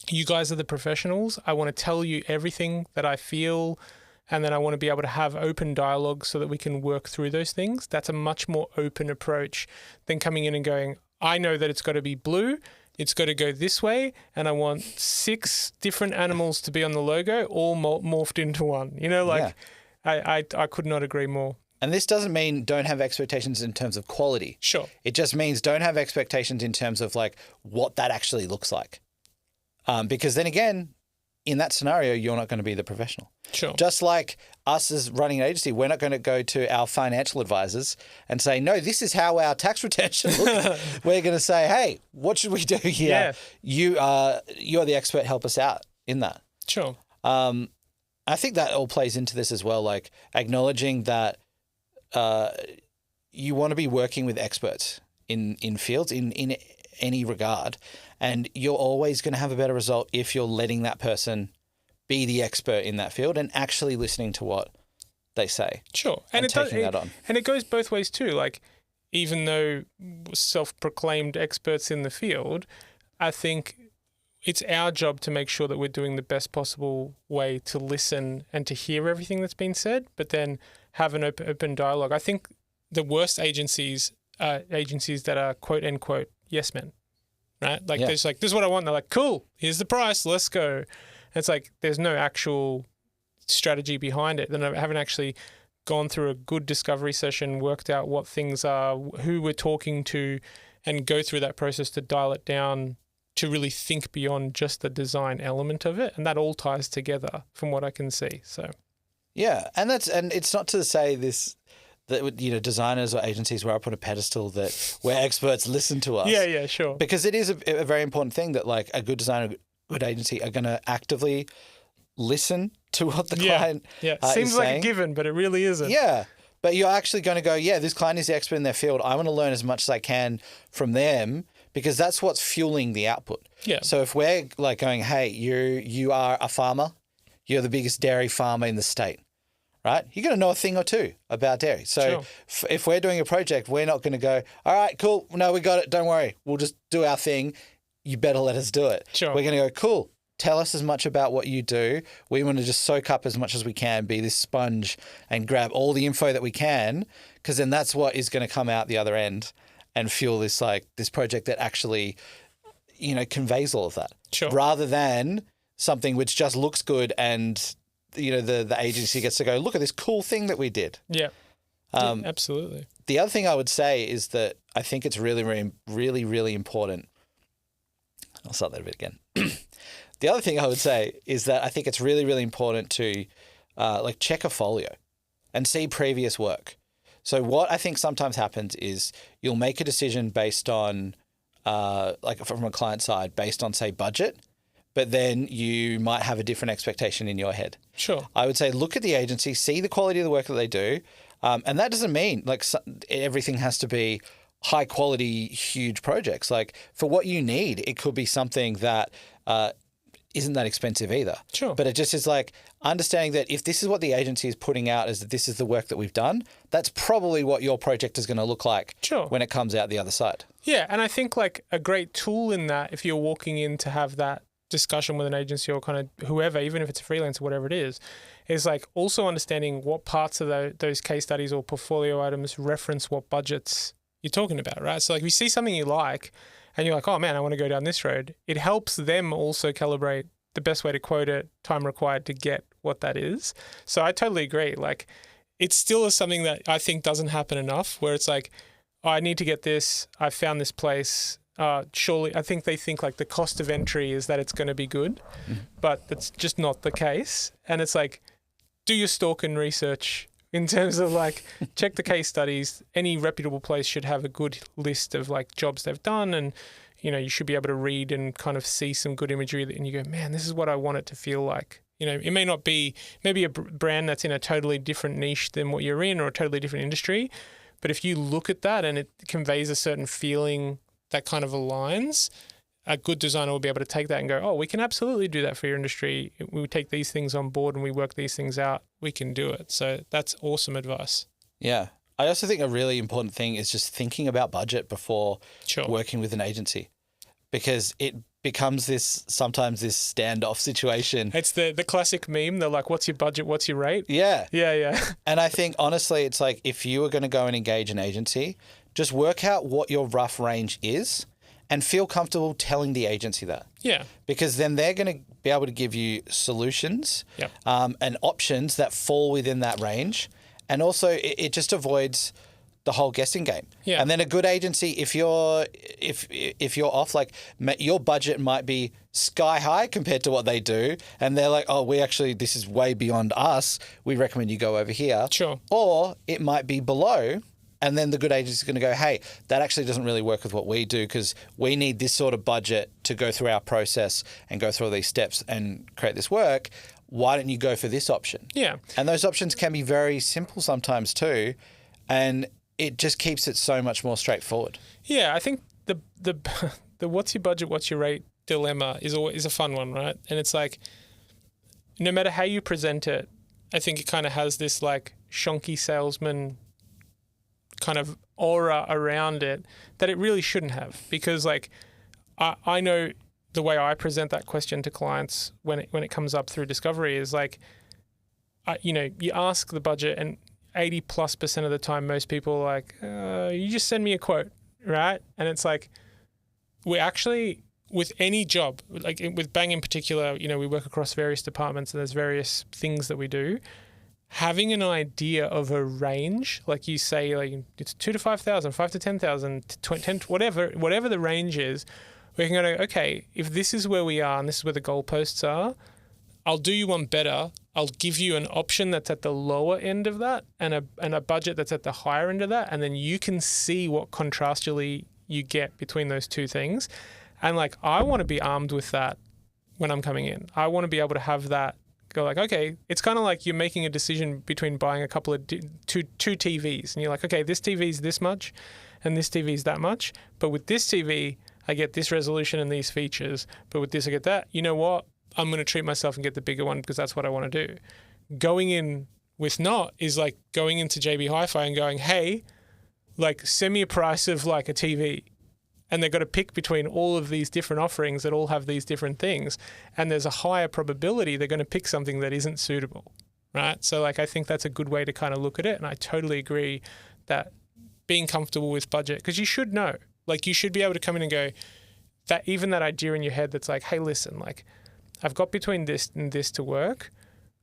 you guys are the professionals. I want to tell you everything that I feel. And then I want to be able to have open dialogue so that we can work through those things. That's a much more open approach than coming in and going, I know that it's got to be blue, it's got to go this way, and I want 6 different animals to be on the logo, all morphed into one. You know, like I could not agree more.
And this doesn't mean don't have expectations in terms of quality.
Sure.
It just means don't have expectations in terms of like what that actually looks like. Because then again, in that scenario, you're not going to be the professional.
Sure.
Just like us as running an agency, we're not going to go to our financial advisors and say, no, this is how our tax return should look. We're going to say, hey, what should we do here? Yeah. You're the expert. Help us out in that.
Sure.
I think that all plays into this as well, like acknowledging that you want to be working with experts in fields, in any regard. And you're always going to have a better result if you're letting that person be the expert in that field and actually listening to what they say.
Sure.
And taking that on.
And it goes both ways too. Like, even though self-proclaimed experts in the field, I think it's our job to make sure that we're doing the best possible way to listen and to hear everything that's been said, but then have an open dialogue. I think the worst agencies are agencies that are quote unquote yes men. Right? Like, there's like, this is what I want. And they're like, cool, here's the price, let's go. And it's like, there's no actual strategy behind it. Then I haven't actually gone through a good discovery session, worked out what things are, who we're talking to, and go through that process to dial it down to really think beyond just the design element of it. And that all ties together from what I can see. So,
yeah. And it's not to say this, that, you know, designers or agencies were up on a pedestal that where experts listen to us.
Yeah, sure.
Because it is a very important thing that like a good designer, a good agency are going to actively listen to what the client
seems
is
like
saying.
A given, but it really isn't.
Yeah. But you're actually going to go, yeah, this client is the expert in their field. I want to learn as much as I can from them because that's what's fueling the output.
Yeah.
So if we're like going, hey, you are a farmer, you're the biggest dairy farmer in the state. Right? You're going to know a thing or two about dairy. So if we're doing a project, we're not going to go, all right, cool. No, we got it. Don't worry. We'll just do our thing. You better let us do it.
Sure.
We're going to go, cool. Tell us as much about what you do. We want to just soak up as much as we can, be this sponge and grab all the info that we can, because then that's what is going to come out the other end and fuel this project that actually, you know, conveys all of that.
Sure.
Rather than something which just looks good and you know, the agency gets to go, look at this cool thing that we did.
Yeah. Absolutely.
The other thing I would say is that I think it's really, really, really, really important. I'll start that a bit again. The other thing I would say is that I think it's really, really important to like check a folio and see previous work. So what I think sometimes happens is you'll make a decision based on, like from a client side, based on, say, budget, but then you might have a different expectation in your head.
Sure.
I would say look at the agency, see the quality of the work that they do, and that doesn't mean like everything has to be high quality, huge projects. Like for what you need, it could be something that isn't that expensive either.
Sure.
But it just is like understanding that if this is what the agency is putting out, is that this is the work that we've done, that's probably what your project is going to look like when it comes out the other side.
Yeah, and I think like a great tool in that, if you're walking in to have that discussion with an agency or kind of whoever, even if it's a freelancer, whatever it is like also understanding what parts of those case studies or portfolio items reference what budgets you're talking about, right? So like if you see something you like and you're like, oh man, I want to go down this road, it helps them also calibrate the best way to quote it, time required to get what that is. So I totally agree. Like it still is something that I think doesn't happen enough, where it's like, oh, I need to get this, I found this place. Surely, I think they think like the cost of entry is that it's going to be good, but that's just not the case. And it's like, do your stalk and research in terms of like, check the case studies. Any reputable place should have a good list of like jobs they've done, and you know, you should be able to read and kind of see some good imagery and you go, man, this is what I want it to feel like. You know, it may not be maybe a brand that's in a totally different niche than what you're in or a totally different industry, but if you look at that and it conveys a certain feeling that kind of aligns, a good designer will be able to take that and go, oh, we can absolutely do that for your industry. We take these things on board and we work these things out. We can do it. So that's awesome advice.
Yeah. I also think a really important thing is just thinking about budget before working with an agency, because it becomes sometimes this standoff situation.
It's the classic meme. They're like, what's your budget? What's your rate?
Yeah.
Yeah.
And I think honestly, it's like if you were going to go and engage an agency, just work out what your rough range is and feel comfortable telling the agency that.
Yeah.
Because then they're going to be able to give you solutions and options that fall within that range. And also it just avoids the whole guessing game.
Yeah.
And then a good agency, if you're off, like your budget might be sky high compared to what they do, and they're like, oh, this is way beyond us. We recommend you go over here.
Sure.
Or it might be below. And then the good agency is going to go, hey, that actually doesn't really work with what we do because we need this sort of budget to go through our process and go through all these steps and create this work. Why don't you go for this option?
Yeah.
And those options can be very simple sometimes too. And it just keeps it so much more straightforward.
Yeah, I think the what's your budget, what's your rate dilemma is a fun one, right? And it's like, no matter how you present it, I think it kind of has this like shonky salesman kind of aura around it that it really shouldn't have, because like I know the way I present that question to clients when it comes up through discovery is like, you ask the budget and 80+% of the time most people are like, you just send me a quote, right? And it's like, we actually, with any job, like with Bang in particular, we work across various departments and there's various things that we do. Having an idea of a range, like you say, like it's 2 to 5,000, 5 to 10,000, 10, whatever the range is, we can go, okay, if this is where we are and this is where the goalposts are, I'll do you one better. I'll give you an option that's at the lower end of that and a budget that's at the higher end of that, and then you can see what contrastly you get between those two things. And like, I want to be armed with that when I'm coming in. I want to be able to have that go like, okay, it's kind of like you're making a decision between buying a couple of two TVs, and you're like, okay, this TV is this much and this TV is that much, but with this TV I get this resolution and these features, but with this I get that. You know what? I'm going to treat myself and get the bigger one because that's what I want to do. Going in with not is like going into JB Hi-Fi and going, hey, like send me a price of like a TV. And they've got to pick between all of these different offerings that all have these different things. And there's a higher probability they're going to pick something that isn't suitable, right? So like, I think that's a good way to kind of look at it. And I totally agree that being comfortable with budget, because you should know, like you should be able to come in and go, that even that idea in your head that's like, hey, listen, like I've got between this and this to work.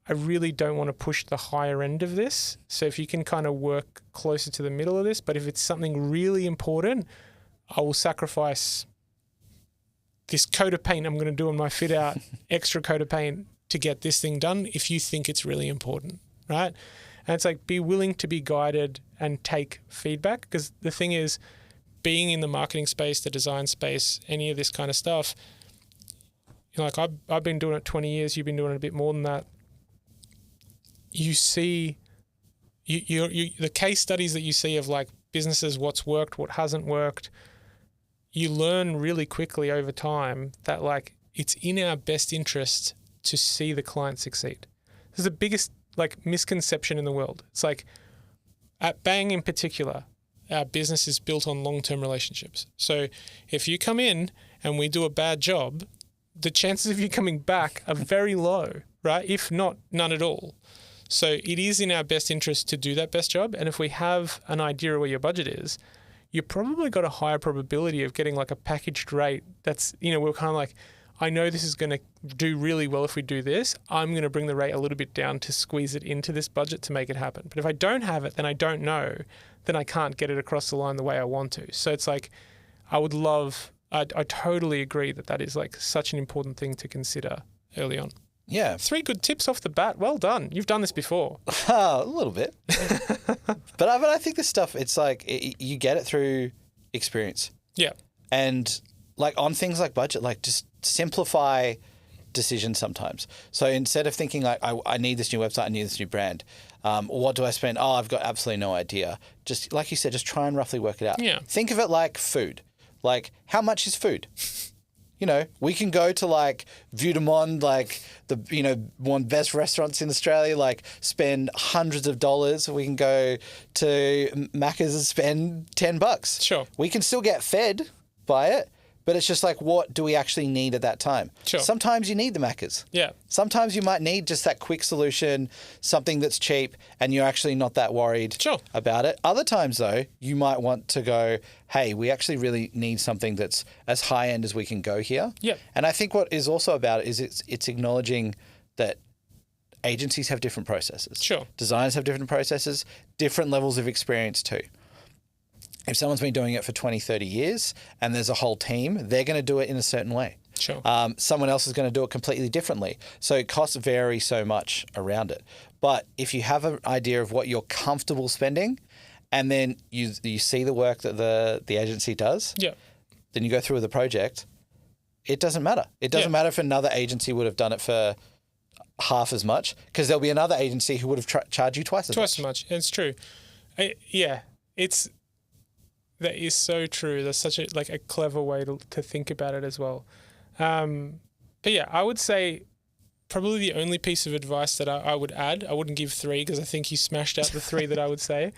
I really don't want to push the higher end of this. So if you can kind of work closer to the middle of this, but if it's something really important, I will sacrifice this coat of paint I'm going to do on my fit out, extra coat of paint to get this thing done if you think it's really important, right? And it's like, be willing to be guided and take feedback. Because the thing is, being in the marketing space, the design space, any of this kind of stuff, you know, like I've been doing it 20 years, you've been doing it a bit more than that. You see, the case studies that you see of like businesses, what's worked, what hasn't worked, you learn really quickly over time that like it's in our best interest to see the client succeed. This is the biggest like misconception in the world. It's like at Bang in particular, our business is built on long-term relationships. So if you come in and we do a bad job, the chances of you coming back are very low, right? If not, none at all. So it is in our best interest to do that best job. And if we have an idea of where your budget is, you've probably got a higher probability of getting like a packaged rate that's, you know, we're kind of like, I know this is going to do really well if we do this. I'm going to bring the rate a little bit down to squeeze it into this budget to make it happen. But if I don't have it, then I don't know, then I can't get it across the line the way I want to. So it's like, I totally agree that is like such an important thing to consider early on.
Yeah.
3 good tips off the bat. Well done. You've done this before.
A little bit. but I think this stuff, it's like you get it through experience.
Yeah.
And like on things like budget, like just simplify decisions sometimes. So instead of thinking like, I need this new website, I need this new brand, what do I spend? Oh, I've got absolutely no idea. Just like you said, just try and roughly work it out.
Yeah.
Think of it like food. Like how much is food? You know, we can go to like Vue de Monde, like the, you know, one of the best restaurants in Australia, like spend hundreds of dollars. We can go to Macca's and spend $10.
Sure.
We can still get fed by it, but it's just like, what do we actually need at that time?
Sure.
Sometimes you need the Macca's.
Yeah.
Sometimes you might need just that quick solution, something that's cheap, and you're actually not that worried about it. Other times, though, you might want to go, hey, we actually really need something that's as high end as we can go here.
Yeah.
And I think what is also about it is it's acknowledging that agencies have different processes.
Sure.
Designers have different processes, different levels of experience too. If someone's been doing it for 20, 30 years and there's a whole team, they're going to do it in a certain way.
Sure.
Someone else is going to do it completely differently. So costs vary so much around it. But if you have an idea of what you're comfortable spending and then you see the work that the agency does, then you go through with the project, it doesn't matter. It doesn't matter if another agency would have done it for half as much because there'll be another agency who would have charged you twice as much.
It's true. That is so true. That's such a clever way to think about it as well. But yeah, I would say probably the only piece of advice that I would add, I wouldn't give 3 because I think you smashed out the 3 that I would say.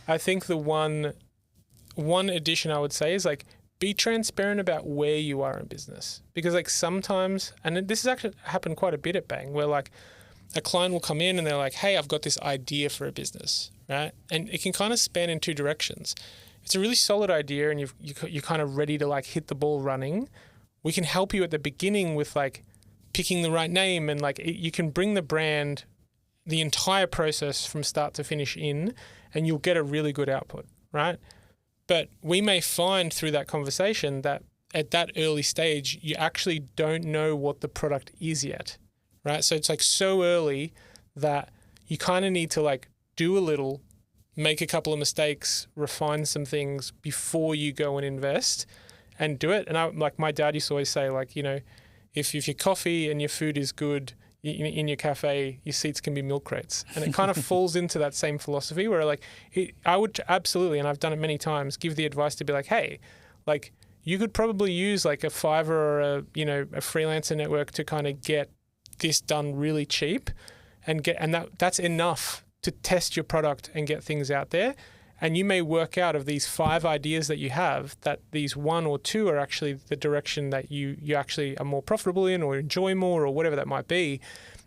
I think the one addition I would say is like, be transparent about where you are in business. Because like sometimes, and this has actually happened quite a bit at Bang, where like a client will come in and they're like, hey, I've got this idea for a business, right? And it can kind of span in 2 directions. It's a really solid idea and you're kind of ready to like hit the ball running. We can help you at the beginning with like picking the right name and like you can bring the brand, the entire process from start to finish in, and you'll get a really good output, right? But we may find through that conversation that at that early stage, you actually don't know what the product is yet, right? So it's like so early that you kind of need to like do a little, make a couple of mistakes, refine some things before you go and invest and do it. And my dad used to always say, like, you know, if your coffee and your food is good in your cafe, your seats can be milk crates. And it kind of falls into that same philosophy where like, I would absolutely, and I've done it many times, give the advice to be like, hey, like you could probably use like a Fiverr or a freelancer network to kind of get this done really cheap and that's enough to test your product and get things out there. And you may work out of these 5 ideas that you have that these 1 or 2 are actually the direction that you actually are more profitable in or enjoy more or whatever that might be.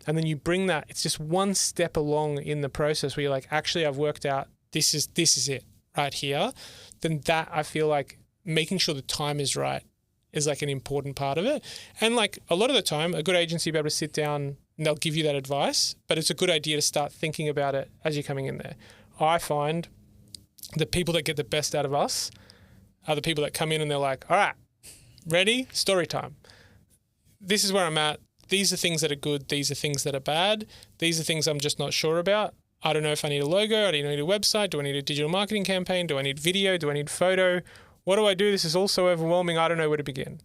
And then you bring that, it's just one step along in the process where you're like, actually, I've worked out this is it right here. Then that I feel like making sure the time is right is like an important part of it. And like a lot of the time, a good agency will be able to sit down and they'll give you that advice, but it's a good idea to start thinking about it as you're coming in there. I find the people that get the best out of us are the people that come in and they're like, all right, ready? Story time. This is where I'm at. These are things that are good. These are things that are bad. These are things I'm just not sure about. I don't know if I need a logo. I don't need a website. Do I need a digital marketing campaign? Do I need video? Do I need photo? What do I do? This is all so overwhelming. I don't know where to begin.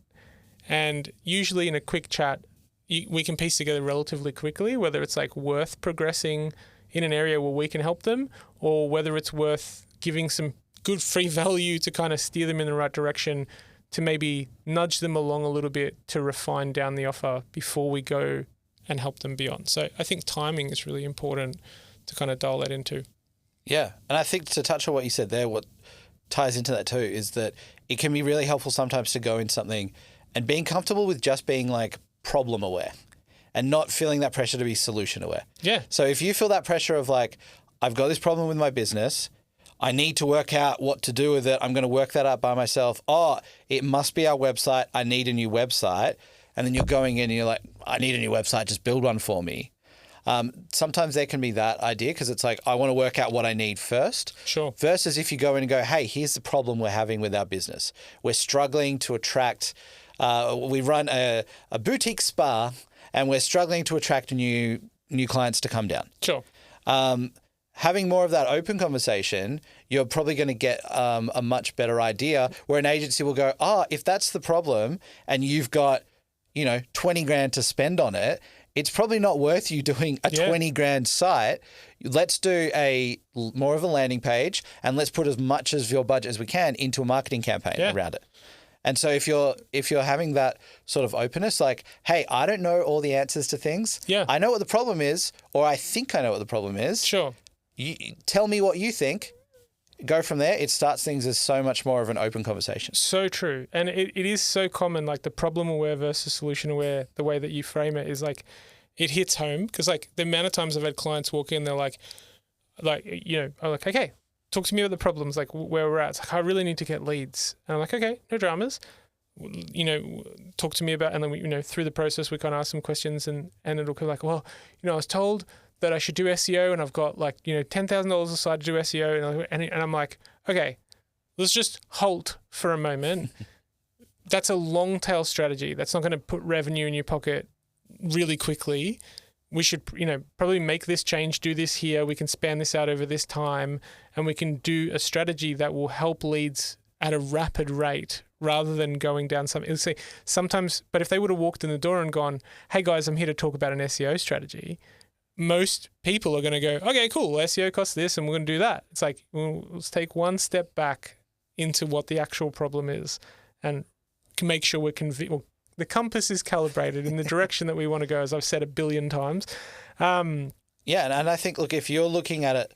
And usually in a quick chat, we can piece together relatively quickly whether it's like worth progressing in an area where we can help them, or whether it's worth giving some good free value to kind of steer them in the right direction, to maybe nudge them along a little bit to refine down the offer before we go and help them beyond. So I think timing is really important to kind of dial that into.
Yeah. And I think to touch on what you said there, what ties into that too is that it can be really helpful sometimes to go in something and being comfortable with just being like problem aware and not feeling that pressure to be solution aware.
Yeah.
So if you feel that pressure of like, I've got this problem with my business, I need to work out what to do with it. I'm going to work that out by myself. Oh, it must be our website. I need a new website. And then you're going in and you're like, I need a new website. Just build one for me. Sometimes there can be that idea because it's like, I want to work out what I need first.
Sure.
Versus if you go in and go, hey, here's the problem we're having with our business. We're struggling to attract, we run a boutique spa and we're struggling to attract new clients to come down.
Sure.
Having more of that open conversation, you're probably going to get a much better idea where an agency will go, if that's the problem and you've got, 20 grand to spend on it, it's probably not worth you doing a 20 grand site. Let's do more of a landing page and let's put as much of your budget as we can into a marketing campaign around it. And so if you're having that sort of openness, like, hey, I don't know all the answers to things.
Yeah.
I know what the problem is, or I think I know what the problem is.
Sure.
You tell me what you think. Go from there. It starts things as so much more of an open conversation.
So true. And it is so common, like the problem aware versus solution aware, the way that you frame it is like, it hits home because like the amount of times I've had clients walk in, they're like, I'm like, okay, talk to me about the problems, like where we're at. It's like, I really need to get leads. And I'm like, okay, no dramas. Talk to me about, and then we, through the process, we kind of ask some questions and it'll be like, well, I was told that I should do SEO and I've got like, $10,000 aside to do SEO. And I'm like, okay, let's just halt for a moment. That's a long tail strategy. That's not going to put revenue in your pocket really quickly. We should, probably make this change, do this here. We can span this out over this time and we can do a strategy that will help leads at a rapid rate rather than going down sometimes, but if they would have walked in the door and gone, hey guys, I'm here to talk about an SEO strategy, most people are going to go, okay, cool, SEO costs this and we're going to do that. It's like, let's take one step back into what the actual problem is and make sure the compass is calibrated in the direction that we want to go, as I've said 1 billion times.
And I think, look, if you're looking at it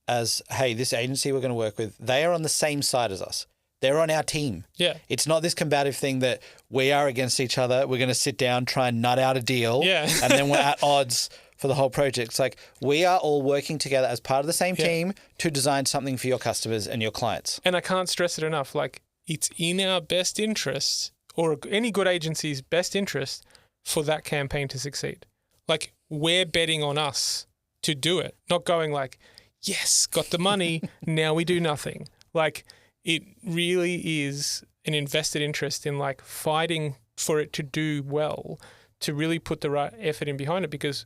as, hey, this agency we're going to work with, they are on the same side as us. They're on our team.
Yeah.
It's not this combative thing that we are against each other. We're going to sit down, try and nut out a deal, and then we're at odds for the whole project. It's like we are all working together as part of the same team to design something for your customers and your clients.
And I can't stress it enough. Like, it's in our best interest, or any good agency's best interest, for that campaign to succeed. Like, we're betting on us to do it, not going like, yes, got the money, now we do nothing. Like, it really is an invested interest in like fighting for it to do well, to really put the right effort in behind it, because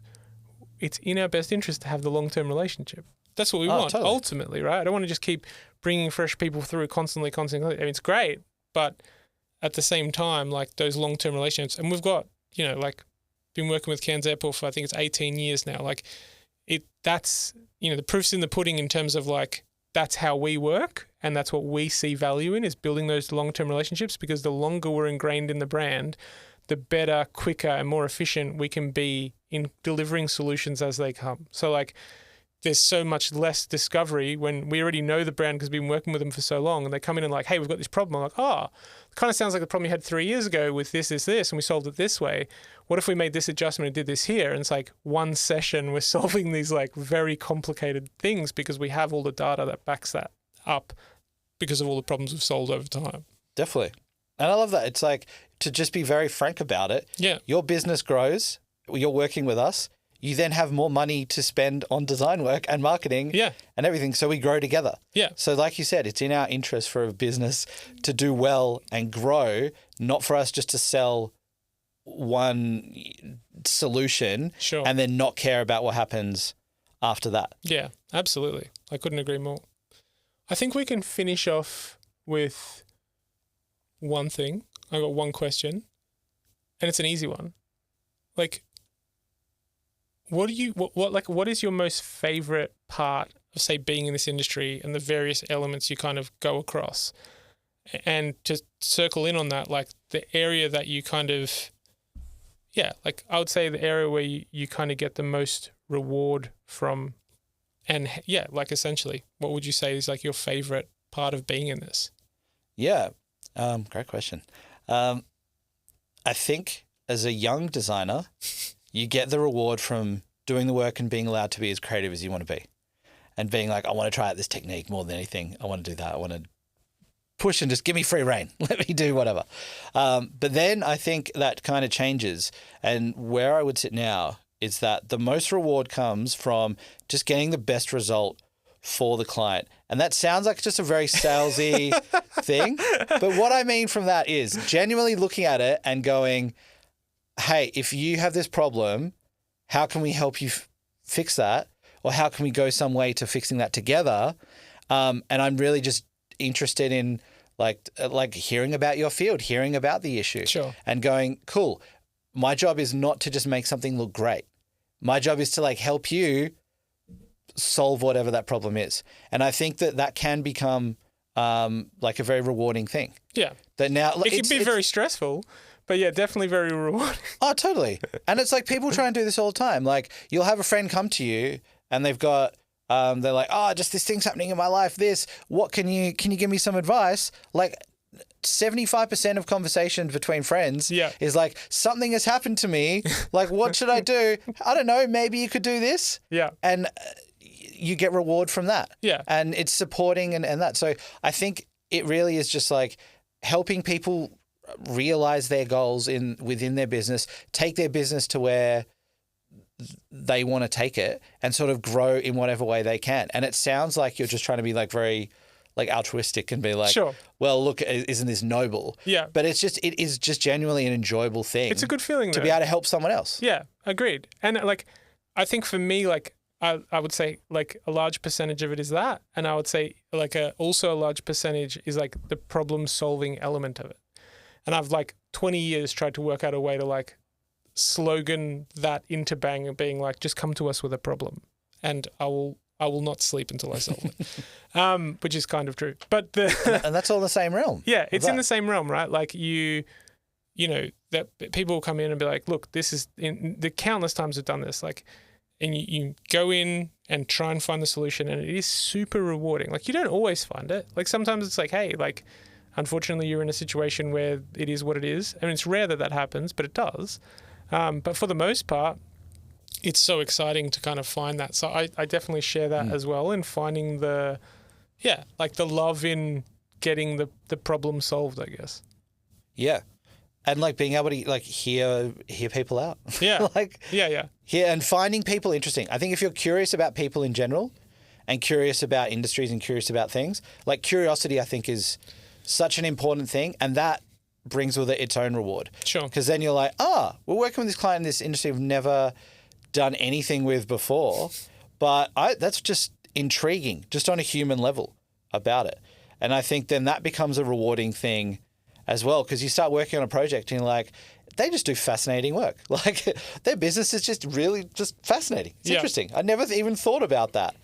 it's in our best interest to have the long-term relationship. That's what we want, totally. Ultimately, right? I don't want to just keep bringing fresh people through constantly. I mean, it's great, but at the same time, like those long-term relationships, and we've got, been working with Cairns Airport for, I think it's 18 years now. Like that's, the proof's in the pudding in terms of like, that's how we work. And that's what we see value in, is building those long-term relationships, because the longer we're ingrained in the brand, the better, quicker, and more efficient we can be in delivering solutions as they come. So like, there's so much less discovery when we already know the brand because we've been working with them for so long, and they come in and like, hey, we've got this problem. I'm like, it kind of sounds like the problem you had 3 years ago with this, and we solved it this way. What if we made this adjustment and did this here? And it's like one session, we're solving these like very complicated things because we have all the data that backs that up because of all the problems we've solved over time.
Definitely. And I love that. It's like, to just be very frank about it.
Yeah.
Your business grows, you're working with us, you then have more money to spend on design work and marketing and everything. So we grow together.
Yeah.
So like you said, it's in our interest for a business to do well and grow, not for us just to sell one solution and then not care about what happens after that.
Yeah, absolutely. I couldn't agree more. I think we can finish off with one thing. I got one question, and it's an easy one. Like, what is your most favorite part of, say, being in this industry and the various elements you kind of go across? And to circle in on that, like the area that you kind of, like I would say the area where you kind of get the most reward from, and like essentially, what would you say is like your favorite part of being in this?
Yeah, great question. I think as a young designer, you get the reward from doing the work and being allowed to be as creative as you want to be, and being like, I want to try out this technique more than anything. I want to do that. I want to push and just give me free rein. Let me do whatever. But then I think that kind of changes, and where I would sit now is that the most reward comes from just getting the best result for the client. And that sounds like just a very salesy thing. But what I mean from that is genuinely looking at it and going, hey, if you have this problem, how can we help you fix that? Or how can we go some way to fixing that together? And I'm really just interested in like hearing about your field, hearing about the issue.
Sure.
And going, cool, my job is not to just make something look great. My job is to like help you solve whatever that problem is. And I think that can become like a very rewarding thing.
Yeah.
That now
it can be very stressful, but yeah, definitely very rewarding.
Oh, totally. And it's like people try and do this all the time. Like you'll have a friend come to you and they've got they're like, oh, just this thing's happening in my life. What can you give me some advice? Like 75% of conversations between friends is like, something has happened to me. Like, what should I do? I don't know. Maybe you could do this.
Yeah.
And you get reward from that.
Yeah.
And it's supporting and that. So I think it really is just like helping people realize their goals within their business, take their business to where they want to take it and sort of grow in whatever way they can. And it sounds like you're just trying to be like very like altruistic and be like,
sure,
well, look, isn't this noble?
Yeah.
But it is just genuinely an enjoyable thing.
It's a good feeling
to be able to help someone else.
Yeah, agreed. And like, I think for me, like, I would say like a large percentage of it is that. And I would say like also a large percentage is like the problem solving element of it. And I've like 20 years tried to work out a way to like slogan that into Bang and being like, just come to us with a problem and I will not sleep until I solve it, which is kind of true. But
and that's all in the same realm.
Yeah, it's in the same realm, right? Like you know, that people will come in and be like, look, this is the countless times I've done this, like, and you go in and try and find the solution and it is super rewarding. Like you don't always find it. Like sometimes it's like, hey, like, unfortunately you're in a situation where it is what it is. I mean, it's rare that happens, but it does. But for the most part, it's so exciting to kind of find that. So I definitely share that as well in finding the love in getting the problem solved, I guess.
Yeah. And like being able to like hear people out.
Yeah.
Yeah, and finding people interesting. I think if you're curious about people in general and curious about industries and curious about things, like curiosity I think is such an important thing, and that brings with it its own reward.
Sure. Because
then you're like, we're working with this client in this industry we've never done anything with before, but that's just intriguing, just on a human level about it. And I think then that becomes a rewarding thing as well, because you start working on a project and you're like, they just do fascinating work. Like their business is just really just fascinating. It's interesting. I never even thought about that.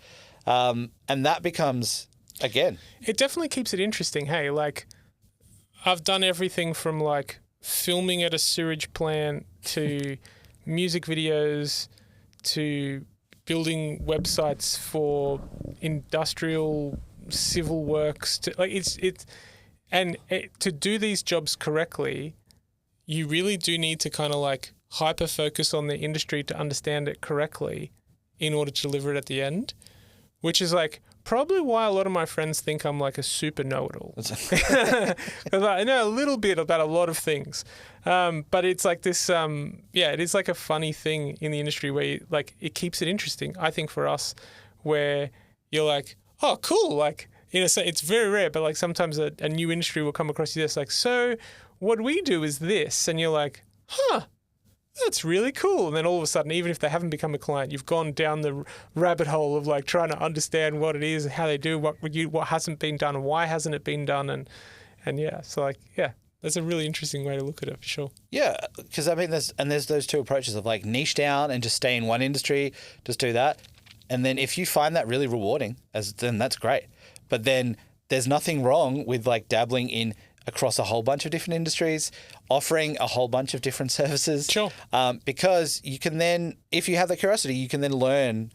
And that becomes, again.
It definitely keeps it interesting. Hey, like I've done everything from like filming at a sewage plant to music videos to building websites for industrial civil works to like to do these jobs correctly, you really do need to kind of like hyper focus on the industry to understand it correctly in order to deliver it at the end, which is like probably why a lot of my friends think I'm like a super know-it-all. Because I know a little bit about a lot of things. But it's like this, it is like a funny thing in the industry where like it keeps it interesting, I think, for us, where you're like, oh, cool. Like, it's very rare, but like sometimes a new industry will come across you that's like, so what we do is this. And you're like, huh, that's really cool. And then all of a sudden, even if they haven't become a client, you've gone down the rabbit hole of like trying to understand what it is, how they do, what hasn't been done, and why hasn't it been done, and yeah, so like that's a really interesting way to look at it for sure.
Yeah, because I mean, there's those two approaches of like niche down and just stay in one industry, just do that, and then if you find that really rewarding, then that's great. But then there's nothing wrong with like dabbling in across a whole bunch of different industries, offering a whole bunch of different services.
Sure.
Because you can then, if you have the curiosity, you can then learn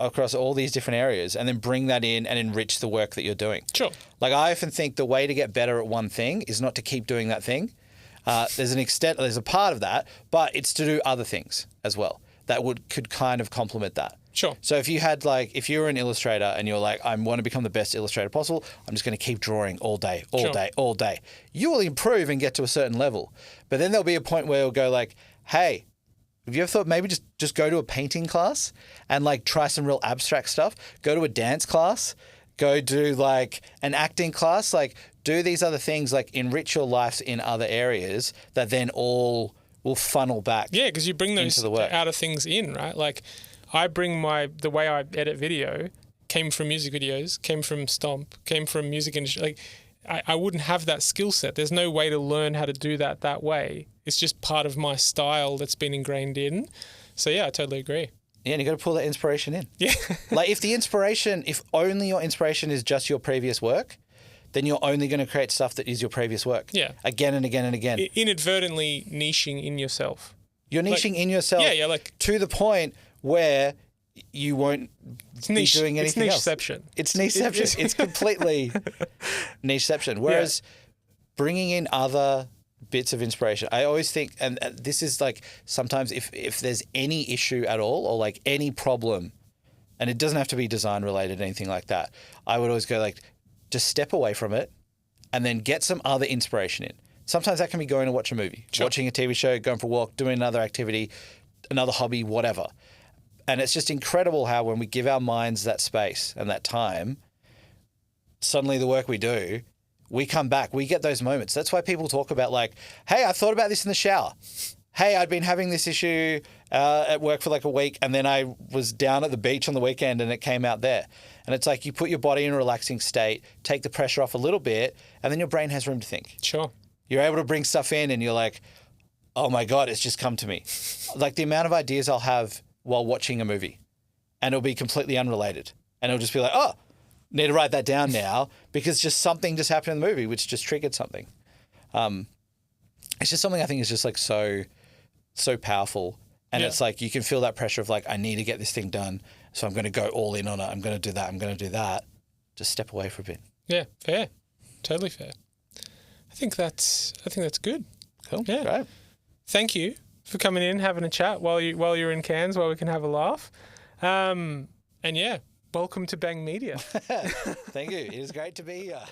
across all these different areas and then bring that in and enrich the work that you're doing.
Sure.
Like I often think the way to get better at one thing is not to keep doing that thing. There's a part of that, but it's to do other things as well that could kind of complement that.
Sure.
So if you were an illustrator and you're like, I want to become the best illustrator possible, I'm just going to keep drawing all day. You will improve and get to a certain level. But then there'll be a point where you'll go like, hey, have you ever thought maybe just go to a painting class and like try some real abstract stuff? Go to a dance class, go do like an acting class, like do these other things, like enrich your life in other areas that then all will funnel back.
Yeah, because you bring those out of things in, right? Like I bring the way I edit video came from music videos, came from Stomp, came from music industry. Like I wouldn't have that skill set. There's no way to learn how to do that way. It's just part of my style that's been ingrained in. So yeah, I totally agree.
Yeah, and you got to pull that inspiration in.
Yeah.
Like if only your inspiration is just your previous work, then you're only going to create stuff that is your previous work.
Yeah.
Again and again and again.
Inadvertently niching in yourself.
You're niching in yourself.
Yeah, like
to the point where you won't be doing anything else. It's nicheception. It's completely nicheception. Whereas bringing in other bits of inspiration, I always think, and this is like sometimes if there's any issue at all or like any problem, and it doesn't have to be design related, anything like that, I would always go like, just step away from it and then get some other inspiration in. Sometimes that can be going to watch a movie, watching a TV show, going for a walk, doing another activity, another hobby, whatever. And it's just incredible how when we give our minds that space and that time, suddenly the work we do, we come back, we get those moments. That's why people talk about like, hey, I thought about this in the shower. Hey, I'd been having this issue at work for like a week and then I was down at the beach on the weekend and it came out there. And it's like you put your body in a relaxing state, take the pressure off a little bit, and then your brain has room to think.
Sure.
You're able to bring stuff in and you're like, oh my God, it's just come to me. Like the amount of ideas I'll have while watching a movie and it'll be completely unrelated. And it'll just be like, oh, need to write that down now because just something just happened in the movie which just triggered something. It's just something I think is just like so powerful. And it's like you can feel that pressure of like, I need to get this thing done. So I'm going to go all in on it. I'm going to do that. I'm going to do that. Just step away for a bit.
Yeah, fair. Totally fair. I think that's good.
Cool.
Yeah.
Great.
Thank you for coming in, having a chat while you're in Cairns, while we can have a laugh. And yeah, welcome to Bang Media.
Thank you. It is great to be here.